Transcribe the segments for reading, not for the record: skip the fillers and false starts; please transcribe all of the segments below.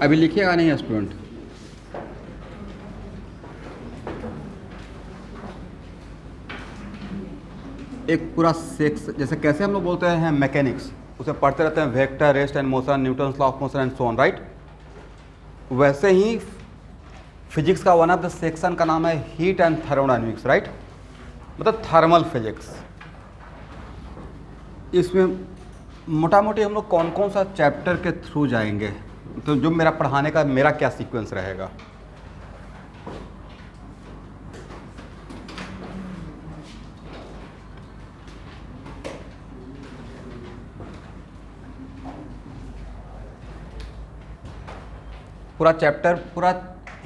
अभी लिखिएगा नहीं स्टूडेंट। एक पूरा सेक्स, जैसे कैसे हम लोग बोलते हैं मैकेनिक्स, उसे पढ़ते रहते हैं, vector, rest and motion, Newton's law of motion and so on, right. वैसे ही फिजिक्स का वन ऑफ द सेक्शन का नाम है हीट एंड थर्मोडायनेमिक्स, राइट, मतलब थर्मल फिजिक्स। इसमें मोटा मोटी हम लोग कौन कौन सा चैप्टर के थ्रू जाएंगे, तो जो मेरा पढ़ाने का मेरा क्या सीक्वेंस रहेगा। पूरा चैप्टर, पूरा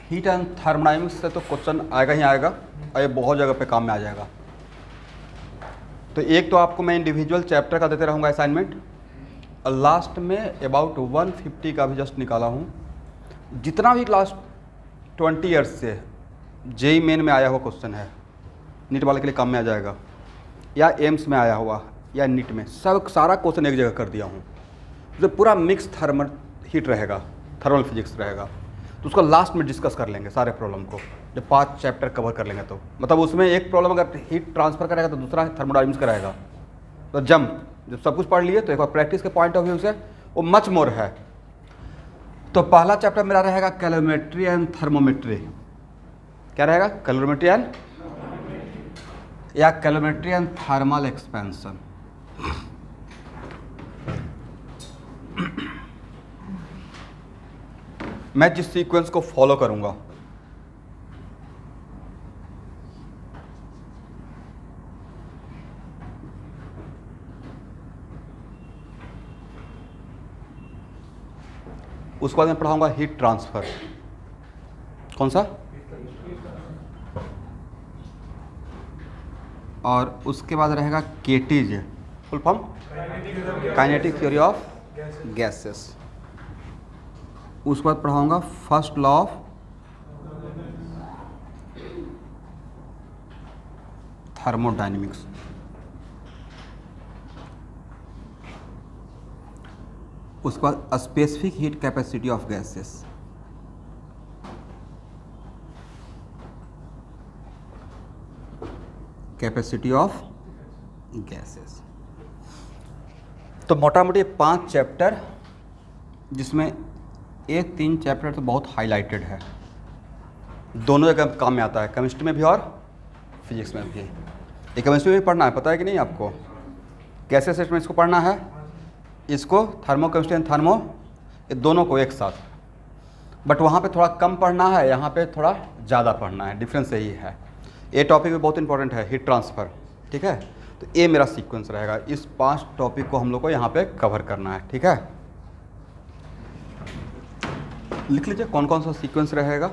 हीट एंड थर्मोडायनेमिक्स से तो क्वेश्चन आएगा ही आएगा, और ये बहुत जगह पे काम में आ जाएगा। तो एक तो आपको मैं इंडिविजुअल चैप्टर का देते रहूँगा असाइनमेंट, और लास्ट में अबाउट 150 का भी जस्ट निकाला हूँ। जितना भी लास्ट 20 ईयर्स से जेई मेन में आया हुआ क्वेश्चन है, नीट वाले के लिए काम में आ जाएगा, या एम्स में आया हुआ, या नीट में, सब सारा क्वेश्चन एक जगह कर दिया हूँ। तो पूरा मिक्स थर्मल हीट रहेगा, थर्मल फिजिक्स रहेगा। तो उसको लास्ट में डिस्कस कर लेंगे सारे प्रॉब्लम को, जब 5 चैप्टर कवर कर लेंगे। तो मतलब उसमें एक प्रॉब्लम अगर हीट ट्रांसफर करेगा तो दूसरा थर्मोडायनेमिक्स कराएगा। तो जब सब कुछ पढ़ लिए तो एक बार प्रैक्टिस के पॉइंट ऑफ व्यू से वो मच मोर है। तो पहला चैप्टर मेरा रहेगा कैलोरीमेट्री एंड थर्मोमेट्री। क्या रहेगा? कैलोरीमेट्री एंड, या कैलोरीमेट्री एंड थर्मल एक्सपेंशन। मैं जिस सीक्वेंस को फॉलो करूंगा, उसके बाद मैं पढ़ाऊंगा हीट ट्रांसफर। कौन सा? और उसके बाद रहेगा KTG, full form kinetic theory of gases. उसके बाद पढ़ाऊंगा फर्स्ट लॉ ऑफ थर्मोडायनेमिक्स। उसके बाद specific heat capacity of gases. Capacity of gases. तो मोटा मोटी 5 चैप्टर, जिसमें एक 3 चैप्टर तो बहुत हाईलाइटेड है, दोनों जगह काम में आता है, केमिस्ट्री में भी और फिजिक्स में भी। ये केमिस्ट्री में भी पढ़ना है, पता है कि नहीं आपको? गैसेस सेट में इसको पढ़ना है, इसको थर्मो केमिस्ट्री एंड थर्मो, ये दोनों को एक साथ। बट वहाँ पे थोड़ा कम पढ़ना है, यहाँ पे थोड़ा ज़्यादा पढ़ना है, डिफरेंस यही है। ये टॉपिक भी बहुत इंपॉर्टेंट है, हीट ट्रांसफ़र, ठीक है। तो ये मेरा सीक्वेंस रहेगा, इस 5 टॉपिक को हम लोग को यहाँ पे कवर करना है, ठीक है। लिख लीजिए कौन कौन सा सीक्वेंस रहेगा।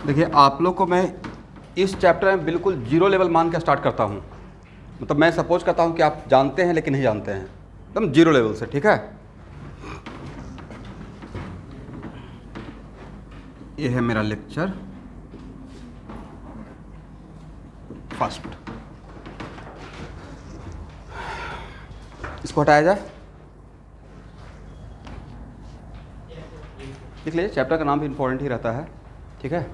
देखिए, आप लोग को मैं इस चैप्टर में बिल्कुल जीरो लेवल मान के स्टार्ट करता हूँ। मतलब मैं सपोज करता हूँ कि आप जानते हैं लेकिन नहीं जानते हैं, एकदम जीरो लेवल से, ठीक है। ये है मेरा लेक्चर फर्स्ट। इसको हटाया जाए, लिख लीजिए। चैप्टर का नाम भी इंपॉर्टेंट ही रहता है, ठीक है।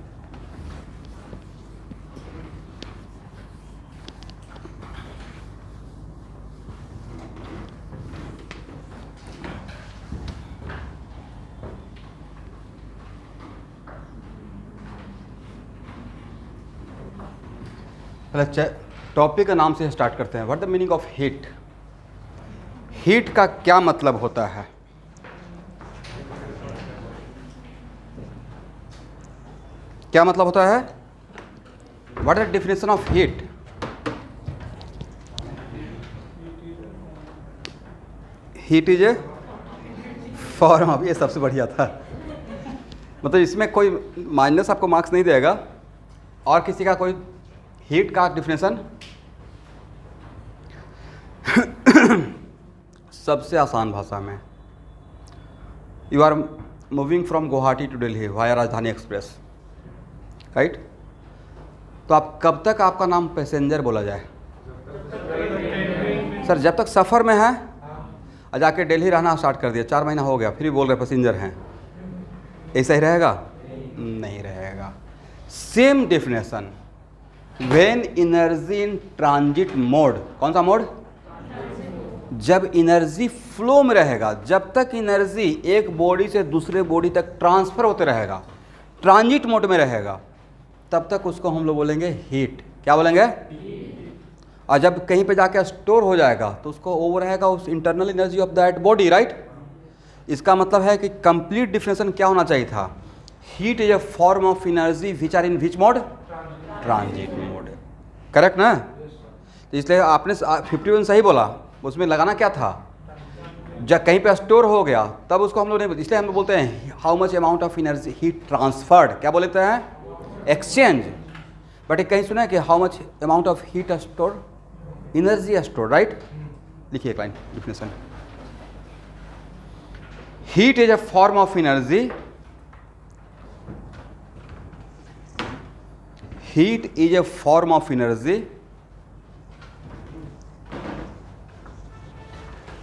पहले टॉपिक का नाम से स्टार्ट करते हैं। What the meaning of heat. Heat का क्या मतलब होता है? क्या मतलब होता है? What is the definition of heat? Heat is a form of, ये सबसे बढ़िया था। मतलब इसमें कोई माइनस आपको मार्क्स नहीं देगा, और किसी का कोई हीट का डिफिनेशन? सबसे आसान भाषा में, you are moving from Guwahati to Delhi via Rajdhani express, right? तो आप कब तक आपका नाम पैसेंजर बोला जाए? सर जब तक सफ़र में है और जाके दिल्ली रहना स्टार्ट कर दिया, 4 महीना हो गया, फिर भी बोल रहे पैसेंजर हैं, ऐसा ही रहेगा? नहीं रहेगा। Same definition, when energy in transit mode, कौन सा मोड? जब एनर्जी फ्लो में रहेगा, जब तक एनर्जी एक बॉडी से दूसरे बॉडी तक ट्रांसफर होते रहेगा, ट्रांजिट मोड में रहेगा, तब तक उसको हम लोग बोलेंगे हीट। क्या बोलेंगे? और जब कहीं पे जाके स्टोर हो जाएगा तो उसको वो रहेगा उस internal energy of that body, right? इसका मतलब है कि कंप्लीट डिफिनेशन क्या होना चाहिए था? Heat is a form of energy which are in which mode? Transit mode. Correct ना? तो इसलिए आपने 51 सही बोला, उसमें लगाना क्या था? जब कहीं पे स्टोर हो गया तब उसको हम लोग नहीं, इसलिए हम लोग बोलते हैं how much amount of energy heat transferred, क्या बोलते हैं? एक्सचेंज। बट कहीं सुना है कि how much amount of heat store, energy store, right? लिखिए एक line definition, heat is a form of energy, heat is a form of energy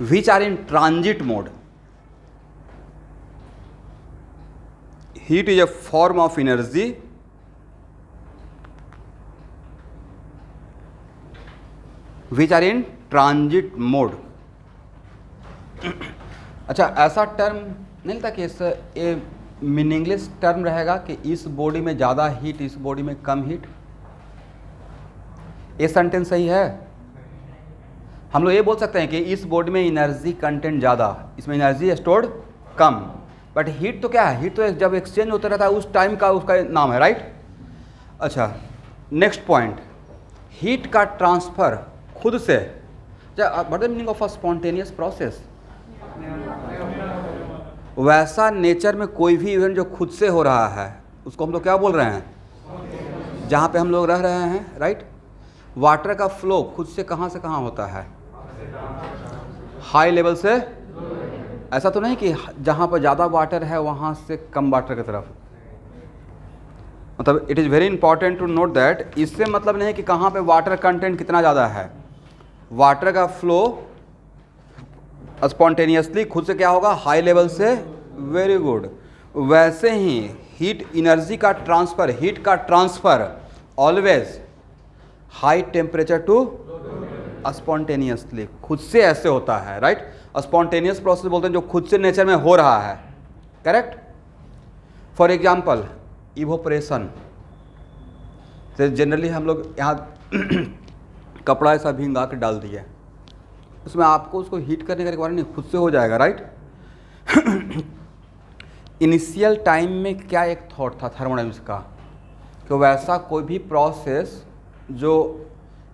which are in transit mode. Heat is a form of energy which are in transit mode. अच्छा, ऐसा term नहीं लगता कि ये meaningless term रहेगा कि इस body में ज़्यादा हीट, इस बॉडी में कम हीट? ये सेंटेंस सही है? हम लोग ये बोल सकते हैं कि इस बॉडी में एनर्जी कंटेंट ज़्यादा, इसमें energy stored come, but heat तो क्या है? हीट तो जब एक्सचेंज होता रहता है उस टाइम का उसका नाम है, राइट? अच्छा, नेक्स्ट पॉइंट, हीट का ट्रांसफ़र खुद से, what the meaning of a spontaneous process? वैसा नेचर में कोई भी इवेंट जो खुद से हो रहा है उसको हम लोग क्या बोल रहे हैं? जहाँ पे हम लोग रह रहे हैं, राइट? वाटर का फ्लो खुद से कहाँ होता है? हाई लेवल से। ऐसा तो नहीं कि जहाँ पर ज़्यादा वाटर है वहाँ से कम वाटर की तरफ, मतलब it is very important to note that, इससे मतलब नहीं कि कहाँ पे वाटर कंटेंट कितना ज़्यादा है। वाटर का फ्लो स्पॉन्टेनियसली खुद से क्या होगा? हाई लेवल से। Very good. वैसे ही हीट एनर्जी का ट्रांसफ़र, हीट का transfer always high temperature to spontaneously, खुद से ऐसे होता है, राइट? स्पॉन्टेनियस प्रोसेस बोलते हैं जो खुद से नेचर में हो रहा है, करेक्ट? फॉर एग्जाम्पल इवोपरेशन से जनरली हम लोग यहाँ कपड़ा ऐसा भींगा के डाल दिए, उसमें आपको उसको हीट करने का रिक्वायरमेंट नहीं, खुद से हो जाएगा, राइट? इनिशियल टाइम में क्या एक थॉट था थर्मोडायनामिक्स का कि वैसा कोई भी प्रोसेस जो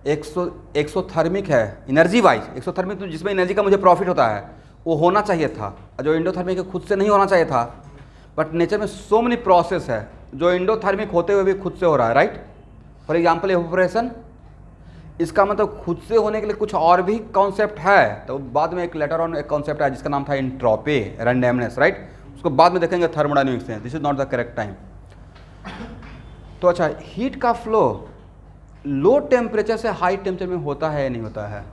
एक्सोथर्मिक है एनर्जी वाइज, एक्सोथर्मिक तो जिसमें एनर्जी का मुझे प्रॉफिट होता है वो होना चाहिए था, जो एंडोथर्मिक है खुद से नहीं होना चाहिए था। बट नेचर में सो मेनी प्रोसेस है जो एंडोथर्मिक होते हुए भी खुद से हो रहा है, राइट? फॉर एग्जांपल इवेपोरेशन, इसका मतलब खुद से होने के लिए कुछ और भी कॉन्सेप्ट है, तो बाद में एक लेटर ऑन एक कॉन्सेप्ट है जिसका नाम था एंट्रोपी, रैंडमनेस, राइट? उसको बाद में देखेंगे थर्मोडायनामिक्स में, this is not the correct time. तो अच्छा, हीट का फ्लो लो टेम्परेचर से हाई टेम्परेचर में होता है या नहीं होता है?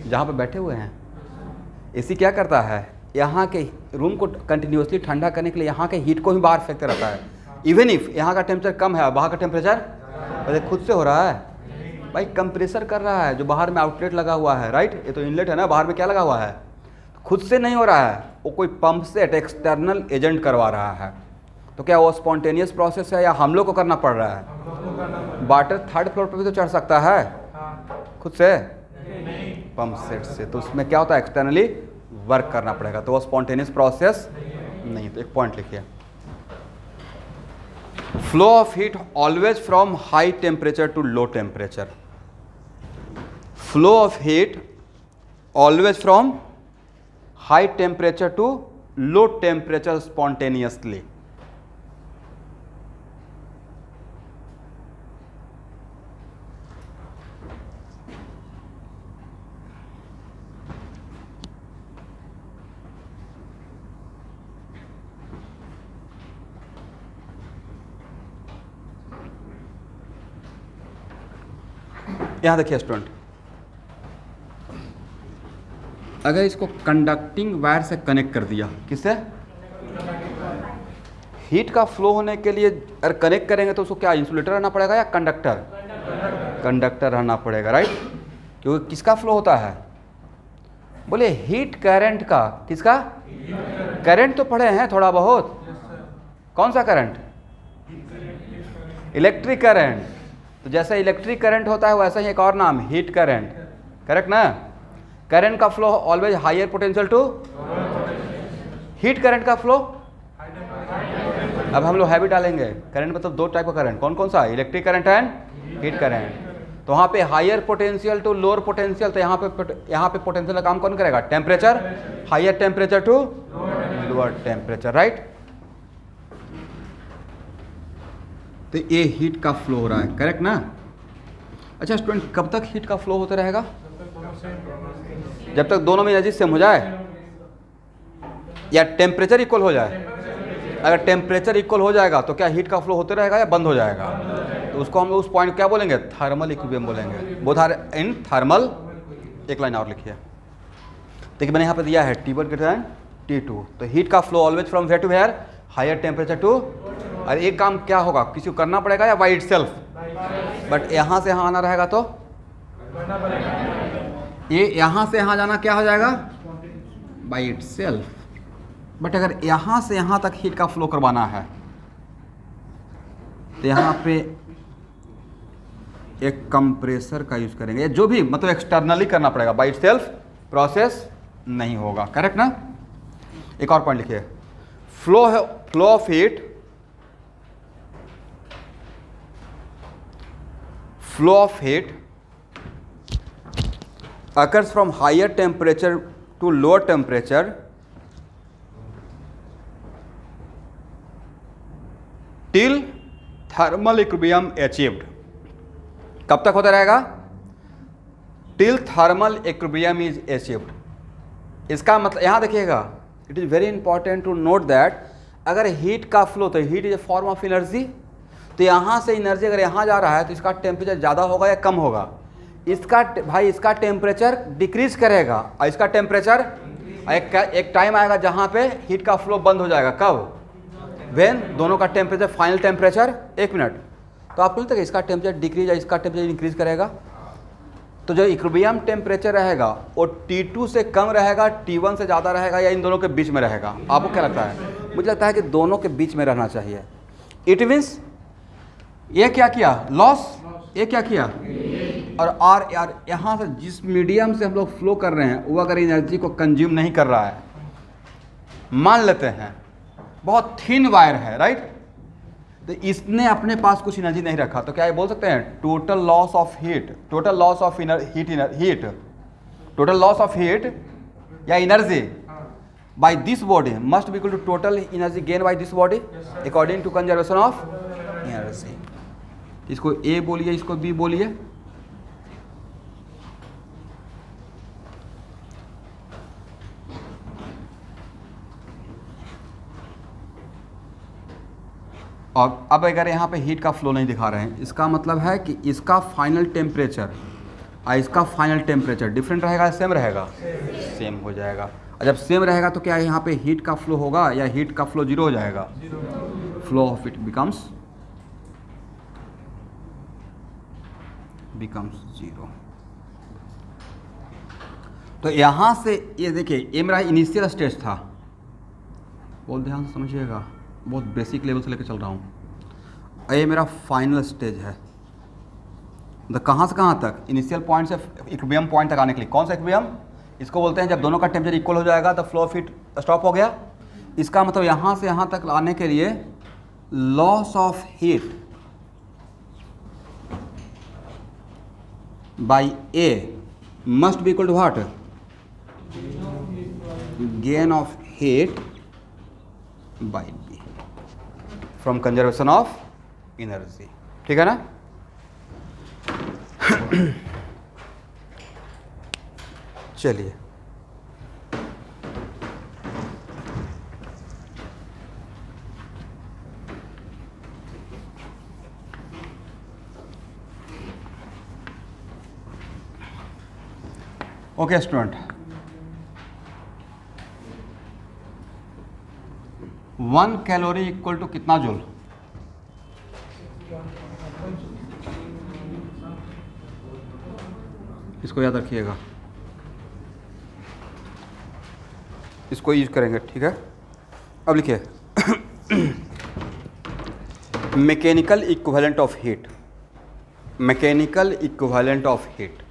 जहाँ पे बैठे हुए हैं एसी क्या करता है? यहाँ के रूम को कंटिन्यूसली ठंडा करने के लिए यहाँ के हीट को ही बाहर फेंकते रहता है। इवन इफ यहाँ का टेम्परेचर कम है, वहाँ का टेम्परेचर खुद से हो रहा है भाई, कंप्रेसर कर रहा है जो बाहर में आउटलेट लगा हुआ है, राइट? ये तो इनलेट है ना, बाहर में क्या लगा हुआ है? खुद से नहीं हो रहा है, वो कोई पंप से एक्सटर्नल एजेंट करवा रहा है। तो क्या वो स्पॉन्टेनियस प्रोसेस है या हम लोग को करना पड़ रहा है? वाटर थर्ड फ्लोर पर भी तो चढ़ सकता है खुद से, पंप सेट से, तो उसमें क्या होता है? एक्सटर्नली वर्क करना पड़ेगा, तो वो स्पॉन्टेनियस प्रोसेस नहीं। तो एक पॉइंट लिखिए, flow of heat always from high temperature to low temperature, flow of heat always from high temperature to low temperature spontaneously. यहाँ देखिए स्टूडेंट, अगर इसको कंडक्टिंग वायर से कनेक्ट कर दिया, किससे? हीट का फ्लो होने के लिए अगर कनेक्ट करेंगे तो उसको क्या इंसुलेटर रहना पड़ेगा या कंडक्टर? कंडक्टर रहना पड़ेगा, राइट। क्योंकि किसका फ्लो होता है? बोले हीट करंट का। किसका? करंट तो पढ़े हैं थोड़ा बहुत। कौन सा करंट? Electric current. तो जैसे इलेक्ट्रिक करंट होता है वैसा ही एक और नाम हीट करंट, करेक्ट ना? करंट का flow always higher potential to heat current का फ्लो। अब हम लोग हैवी डालेंगे। करंट मतलब दो टाइप का करंट, कौन कौन सा? Electric current and heat current. तो वहाँ पे higher potential to lower potential, तो यहाँ पे पोटेंशियल का काम कौन करेगा? Temperature. Higher temperature to lower temperature, right. तो ये हीट का फ्लो हो रहा है, करेक्ट ना? अच्छा स्टूडेंट, कब तक हीट का फ्लो होता रहेगा? जब तक दोनों में एनर्जी सेम हो जाए या टेम्परेचर इक्वल हो जाए। अगर टेम्परेचर इक्वल हो जाएगा तो क्या हीट का फ्लो होते रहेगा या बंद हो जाएगा? तो उसको हम उस पॉइंट क्या बोलेंगे? थर्मल इक्विलिब्रियम बोलेंगे। Both are in thermal. एक लाइन और लिखिए। देखिए मैंने यहाँ पे दिया है T1 ग्रेटर देन T2। तो हीट का flow always from where to where? Higher temperature to. और एक काम क्या होगा, किसी को करना पड़ेगा या बाई इट सेल्फ? बट यहाँ से यहाँ आना रहेगा तो ये यहाँ से यहाँ जाना क्या हो जाएगा? By it self. बट अगर यहाँ से यहाँ तक हीट का फ्लो करवाना है तो यहाँ पे एक कंप्रेसर का यूज करेंगे, जो भी मतलब एक्सटर्नली करना पड़ेगा, बाई इट सेल्फ प्रोसेस नहीं होगा, करेक्ट ना? एक और पॉइंट लिखिए। Flow of heat, flow of heat occurs from higher temperature to lower temperature till thermal equilibrium achieved। कब तक होता रहेगा? till thermal equilibrium is achieved। इसका मतलब यहाँ देखिएगा, it is very important to note that अगर हीट का फ्लो, तो heat is a form of energy, तो यहाँ से एनर्जी अगर यहाँ जा रहा है तो इसका टेम्परेचर ज़्यादा होगा या कम होगा? इसका भाई इसका टेम्परेचर डिक्रीज करेगा और इसका टेम्परेचर एक टाइम आएगा जहाँ पे हीट का फ्लो बंद हो जाएगा। कब? व्हेन दोनों का टेम्परेचर फाइनल टेम्परेचर, एक मिनट, तो आप बोलते हैं इसका टेम्परेचर डिक्रीज या इसका टेम्परेचर इंक्रीज करेगा। तो जो इक्विलिब्रियम टेम्परेचर रहेगा वो T2 से कम रहेगा, T1 से ज़्यादा रहेगा, या इन दोनों के बीच में रहेगा? आपको क्या लगता है? मुझे लगता है कि दोनों के बीच में रहना चाहिए। इट मीन्स ये क्या किया? लॉस। ये क्या किया? और आर यार यहाँ से जिस मीडियम से हम लोग फ्लो कर रहे हैं वो अगर एनर्जी को कंज्यूम नहीं कर रहा है, मान लेते हैं बहुत थिन वायर है, राइट, तो इसने अपने पास कुछ एनर्जी नहीं रखा, तो क्या ये बोल सकते हैं total loss of heat, total loss of heat, total loss of heat या energy by this body must be equal to total energy gain by this body according to conservation of energy. इसको ए बोलिए, इसको B बोलिए। और अब अगर यहाँ पे हीट का फ्लो नहीं दिखा रहे हैं, इसका मतलब है कि इसका फाइनल टेम्परेचर और इसका फाइनल टेम्परेचर डिफरेंट रहेगा, सेम रहेगा? सेम हो जाएगा। और जब सेम रहेगा तो क्या यहाँ पे हीट का फ्लो होगा या हीट का फ्लो जीरो हो जाएगा? Flow of it becomes zero. तो यहाँ से ये देखिए, ये मेरा इनिशियल स्टेज था, बहुत ध्यान से समझिएगा, बहुत बेसिक लेवल से लेकर चल रहा हूँ। ये मेरा फाइनल स्टेज है। तो कहाँ से कहाँ तक? इनिशियल पॉइंट से इक्विलिब्रियम पॉइंट तक आने के लिए। कौन सा इक्विलिब्रियम? इसको बोलते हैं जब दोनों का टेम्परेचर इक्वल हो जाएगा तो फ्लो ऑफ हीट स्टॉप हो गया। इसका मतलब यहाँ से यहाँ तक लाने के लिए loss of heat by A must be equal to what? Gain of heat by B from conservation of energy. ठीक है ना? चलिए, okay student, 1 calorie equal to कितना जूल? इसको याद रखिएगा, इसको यूज करेंगे, ठीक है। अब लिखिए mechanical equivalent of heat, mechanical equivalent of heat.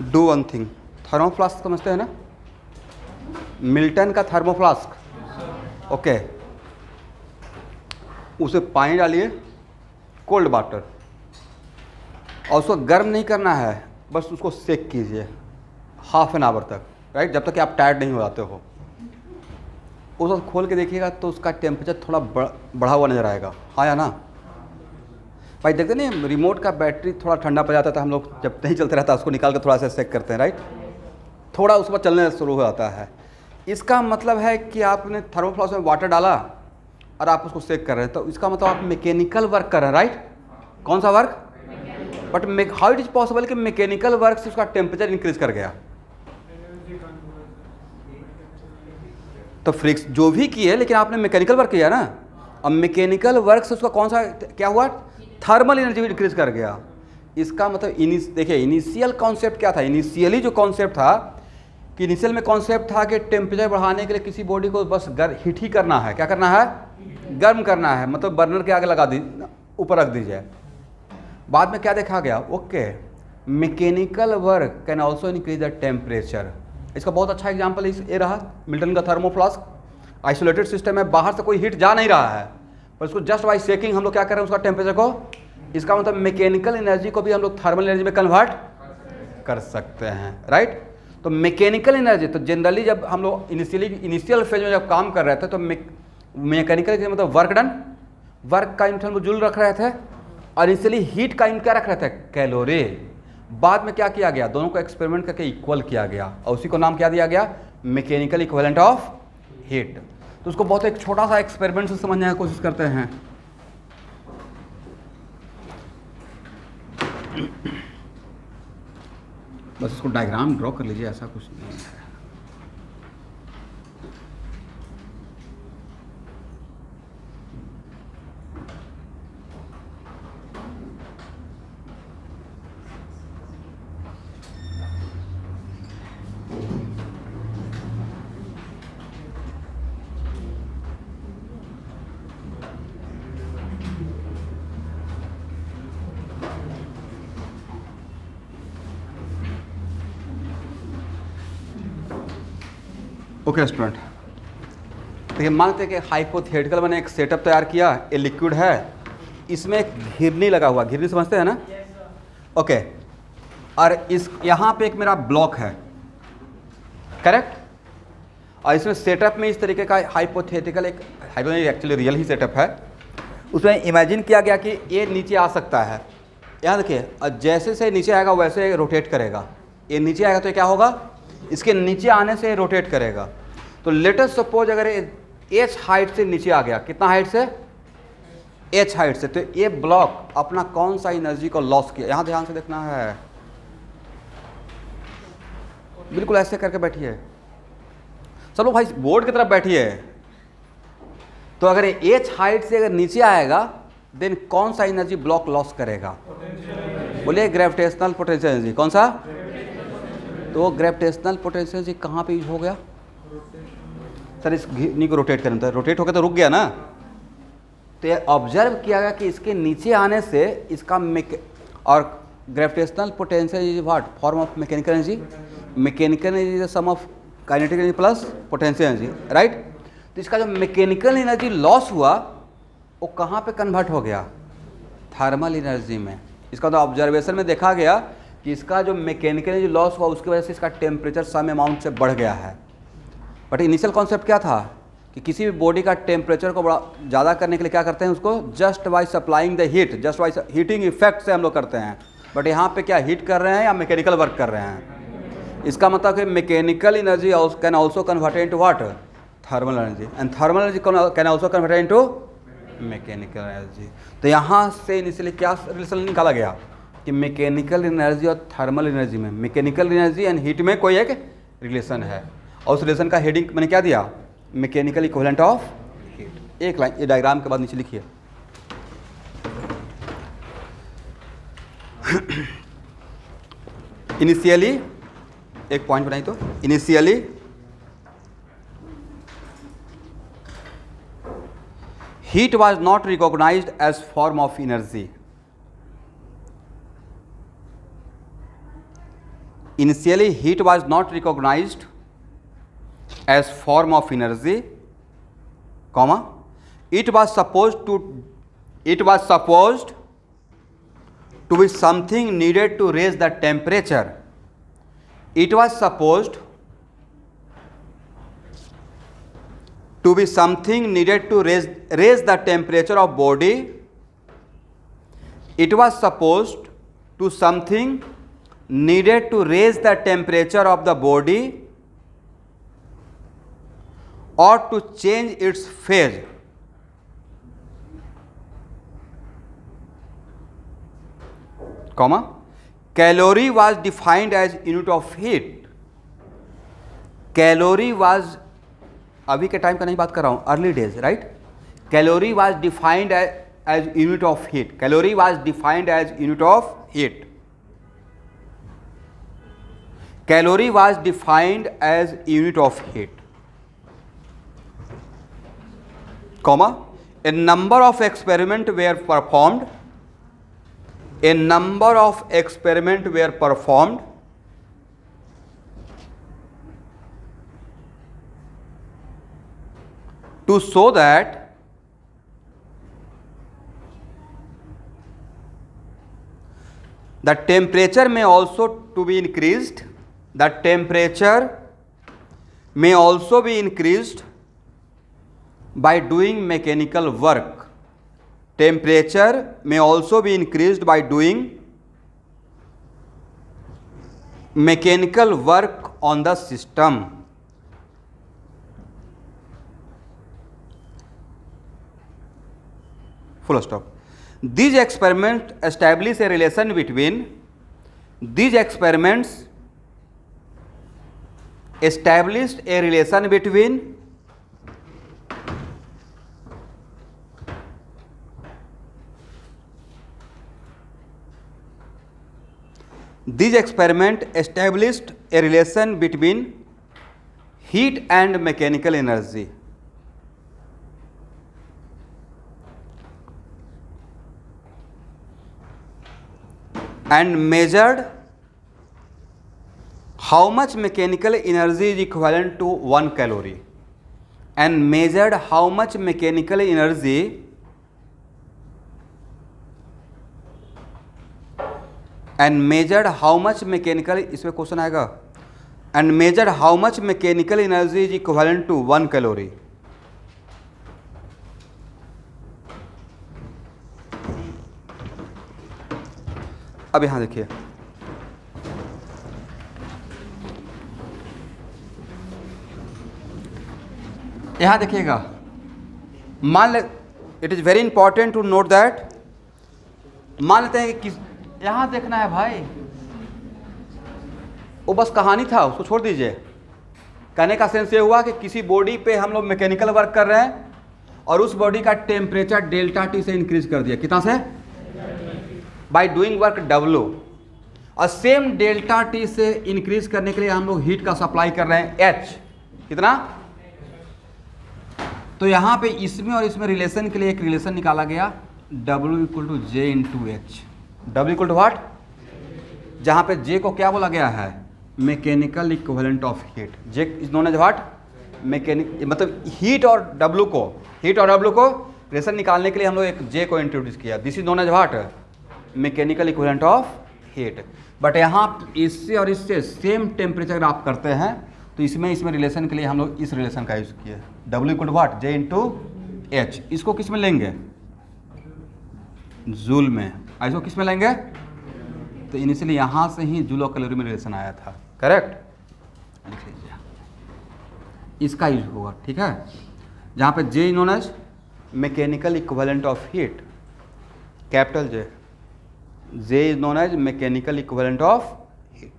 Do one thing, thermoflask समझते हैं ना, मिल्टन का थर्मोफ्लास्क, ओके, उसे पानी डालिए, कोल्ड वाटर, और उसको गर्म नहीं करना है, बस उसको सेक कीजिए हाफ एन आवर तक, राइट, जब तक कि आप टायर्ड नहीं हो जाते हो। उस वक्त खोल के देखिएगा तो उसका टेम्परेचर थोड़ा बढ़ा हुआ नज़र आएगा, हाँ या ना भाई? देखते नहीं, रिमोट का बैटरी थोड़ा ठंडा पड़ जाता था, हम लोग जब नहीं चलते रहता उसको निकाल कर थोड़ा सा सेक करते हैं, राइट, थोड़ा उसके बाद चलने शुरू हो जाता है। इसका मतलब है कि आपने थर्मोफ्लास्क में वाटर डाला और आप उसको सेक कर रहे हैं, तो इसका मतलब आप मैकेनिकल वर्क कर रहे हैं, राइट। कौन सा work? But how it is possible कि मैकेनिकल वर्क से उसका टेम्परेचर इंक्रीज कर गया? तो फ्रिक्स जो भी किए, लेकिन आपने मैकेनिकल वर्क किया ना, अब मैकेनिकल वर्क से उसका कौन सा क्या हुआ? थर्मल एनर्जी भी इंक्रीज कर गया। इसका मतलब देखिए इनिशियल कॉन्सेप्ट क्या था? इनिशियली जो कॉन्सेप्ट था कि इनिशियल में कॉन्सेप्ट था कि टेम्परेचर बढ़ाने के लिए किसी बॉडी को बस हीट ही करना है। क्या करना है? गर्म करना है, मतलब बर्नर के आगे लगा दीजिए, ऊपर रख दीजिए। बाद में क्या देखा गया? Okay, mechanical work can also increase the temperature. इसका बहुत अच्छा एग्जाम्पल ये रहा मिल्टन का थर्मोफ्लास्क। आइसोलेटेड सिस्टम है, बाहर से कोई हीट जा नहीं रहा है, पर उसको जस्ट बाई शेकिंग हम लोग क्या कर रहे हैं? उसका टेम्परेचर को, इसका मतलब मैकेनिकल एनर्जी को भी हम लोग थर्मल एनर्जी में कन्वर्ट कर सकते हैं, राइट। तो मैकेनिकल एनर्जी, तो जनरली जब हम लोग इनिशियल फेज में जब काम कर रहे थे तो मैकेनिकल के मतलब वर्क डन, वर्क का यूनिट हम जूल रख रहे थे, और इनिशियली हीट का यूनिट क्या रख रहे थे? कैलोरी। बाद में क्या किया गया? दोनों को एक्सपेरिमेंट करके इक्वल किया गया, और उसी को नाम क्या दिया गया? Mechanical equivalent of heat. तो उसको बहुत एक छोटा सा एक्सपेरिमेंट से समझने की कोशिश करते हैं। बस इसको डायग्राम ड्रॉ कर लीजिए, ऐसा कुछ नहीं है। ओके स्टूडेंट, देखिए मानते हैं कि हाइपोथेटिकल मैंने एक सेटअप तैयार किया, ये लिक्विड है, इसमें एक घिरनी लगा हुआ, घिरनी समझते हैं ना? ओके, और इस यहाँ पे एक मेरा ब्लॉक है, करेक्ट, और इसमें सेटअप में इस तरीके का हाइपोथेटिकल एक एक्चुअली रियल ही सेटअप है। उसमें इमेजिन किया गया कि ये नीचे आ सकता है, यहाँ देखिए, और जैसे से नीचे आएगा वैसे रोटेट करेगा। ये नीचे आएगा तो क्या होगा? इसके नीचे आने से रोटेट करेगा। तो लेट अस सपोज अगर एच हाइट से नीचे आ गया, कितना हाइट से? एच हाइट से, तो ये ब्लॉक अपना कौन सा एनर्जी को लॉस किया? यहाँ ध्यान से देखना है, बिल्कुल ऐसे करके बैठिए सब लोग, भाई बोर्ड की तरफ बैठिए। तो अगर एच हाइट से अगर नीचे आएगा देन कौन सा एनर्जी ब्लॉक लॉस करेगा? बोलिए ग्रेविटेशनल पोटेंशियल एनर्जी। कौन सा? तो ग्रेविटेशनल पोटेंशियल एनर्जी कहाँ पे यूज हो गया? सर इस घिरनी को रोटेट करना था, रोटेट हो गया तो रुक गया ना। तो ये ऑब्जर्व किया गया कि इसके नीचे आने से इसका और gravitational potential is what? Form of mechanical energy. Mechanical energy is sum of kinetic energy plus potential energy, right. तो इसका जो मैकेनिकल एनर्जी लॉस हुआ वो कहाँ पे कन्वर्ट हो गया? थर्मल एनर्जी में। इसका तो ऑब्जर्वेशन में देखा गया कि इसका जो मैकेनिकल एनर्जी लॉस हुआ उसकी वजह से इसका टेम्परेचर सम अमाउंट से बढ़ गया है। बट इनिशियल कॉन्सेप्ट क्या था? कि किसी भी बॉडी का टेम्परेचर को बड़ा ज़्यादा करने के लिए क्या करते हैं, उसको just by supplying the heat, just by heating effect से हम लोग करते हैं। बट यहाँ पे क्या हीट कर रहे हैं या मैकेनिकल वर्क कर रहे हैं? इसका मतलब कि mechanical energy can also convert into what, thermal energy, and thermal energy can also convert into mechanical energy. तो यहाँ से इनिशियली क्या रिलेशन निकाला गया कि मैकेनिकल एनर्जी और थर्मल एनर्जी में, मैकेनिकल एनर्जी एंड हीट में कोई एक रिलेशन है, और उस रिलेशन का हेडिंग मैंने क्या दिया, मैकेनिकल इक्विवेलेंट ऑफ हीट। एक लाइन ये डायग्राम के बाद नीचे लिखिए। इनिशियली एक पॉइंट बनाई, तो initially heat was not recognized as form of energy. Initially heat was not recognized as form of energy, comma, it was supposed to be something needed to raise the temperature. It was supposed to be something needed to raise the temperature of body. It was supposed to something needed to raise the temperature of the body or to change its phase. Comma, calorie was defined as unit of heat. Calorie was, अभी के time का नहीं बात कर रहा हूँ, early days, right. Calorie was defined as unit of heat, calorie was defined as unit of heat, calorie was defined as unit of heat, comma, a number of experiment were performed, a number of experiment were performed to show that the temperature may also to be increased, the temperature may also be increased by doing mechanical work. Temperature may also be increased by doing mechanical work on the system. Full stop. These experiments establish a relation between, these experiments established a relation between these experiments established a relation between heat and mechanical energy. And measured how much mechanical energy is equivalent to 1 calorie, and measured how much mechanical energy इसमें question आएगा, and measured how much mechanical energy is equivalent to 1 calorie. अब यहां देखिए, यहां देखिएगा, मान ले, it is very important to note that, मान लेते हैं कि यहां देखना है भाई, वो बस कहानी था, उसको छोड़ दीजिए। कहने का सेंस ये हुआ कि किसी बॉडी पे हम लोग मैकेनिकल वर्क कर रहे हैं और उस बॉडी का टेम्परेचर डेल्टा टी से इंक्रीज कर दिया, कितना से, बाय डूइंग वर्क W, और सेम डेल्टा टी से इंक्रीज करने के लिए हम लोग हीट का सप्लाई कर रहे हैं H, कितना। तो यहाँ पे इसमें और इसमें रिलेशन के लिए एक रिलेशन निकाला गया, W equal to J into H, W equal to what, जहाँ पे J को क्या बोला गया है, mechanical equivalent of heat, J is known as what, mechanic, मतलब हीट और W को रिलेशन निकालने के लिए हम लोग एक J को इंट्रोड्यूस किया, this is known as what, mechanical equivalent of heat. But यहाँ इससे और इससे सेम टेम्परेचर आप करते हैं तो इसमें रिलेशन के लिए हम लोग इस रिलेशन का यूज़ किए, W equal to what, J into H. इसको किस में लेंगे, जूल में। इसको किस में लेंगे, तो इनिशियली यहाँ से ही जूल और कैलोरी में रिलेशन आया था, करेक्ट। लिख लीजिए, इसका यूज होगा, ठीक है। जहाँ पे J known as mechanical equivalent of heat, capital J is known as mechanical equivalent of heat.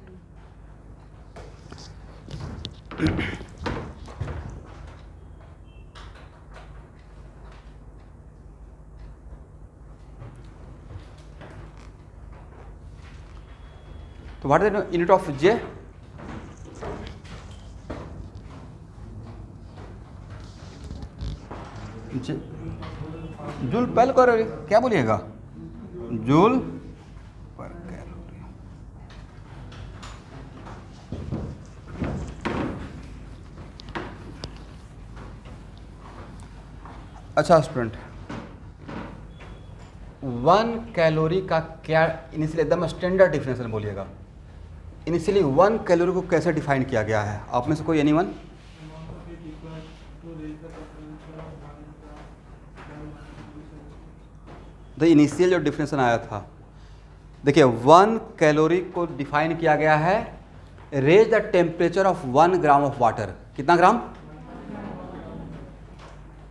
तो what is the unit of J, joule per calorie, क्या बोलिएगा, जूल पर कैलोरी। अच्छा स्टूडेंट, 1 कैलोरी का क्या इनिशियली एकदम standard definition बोलिएगा। Initially 1 calorie को कैसे डिफाइन किया गया है, आप में से कोई एनीवन? द इनिशियल जो डिफिनेशन आया था, देखिए 1 कैलोरी को डिफाइन किया गया है, raise the temperature of 1 gram of water. कितना ग्राम?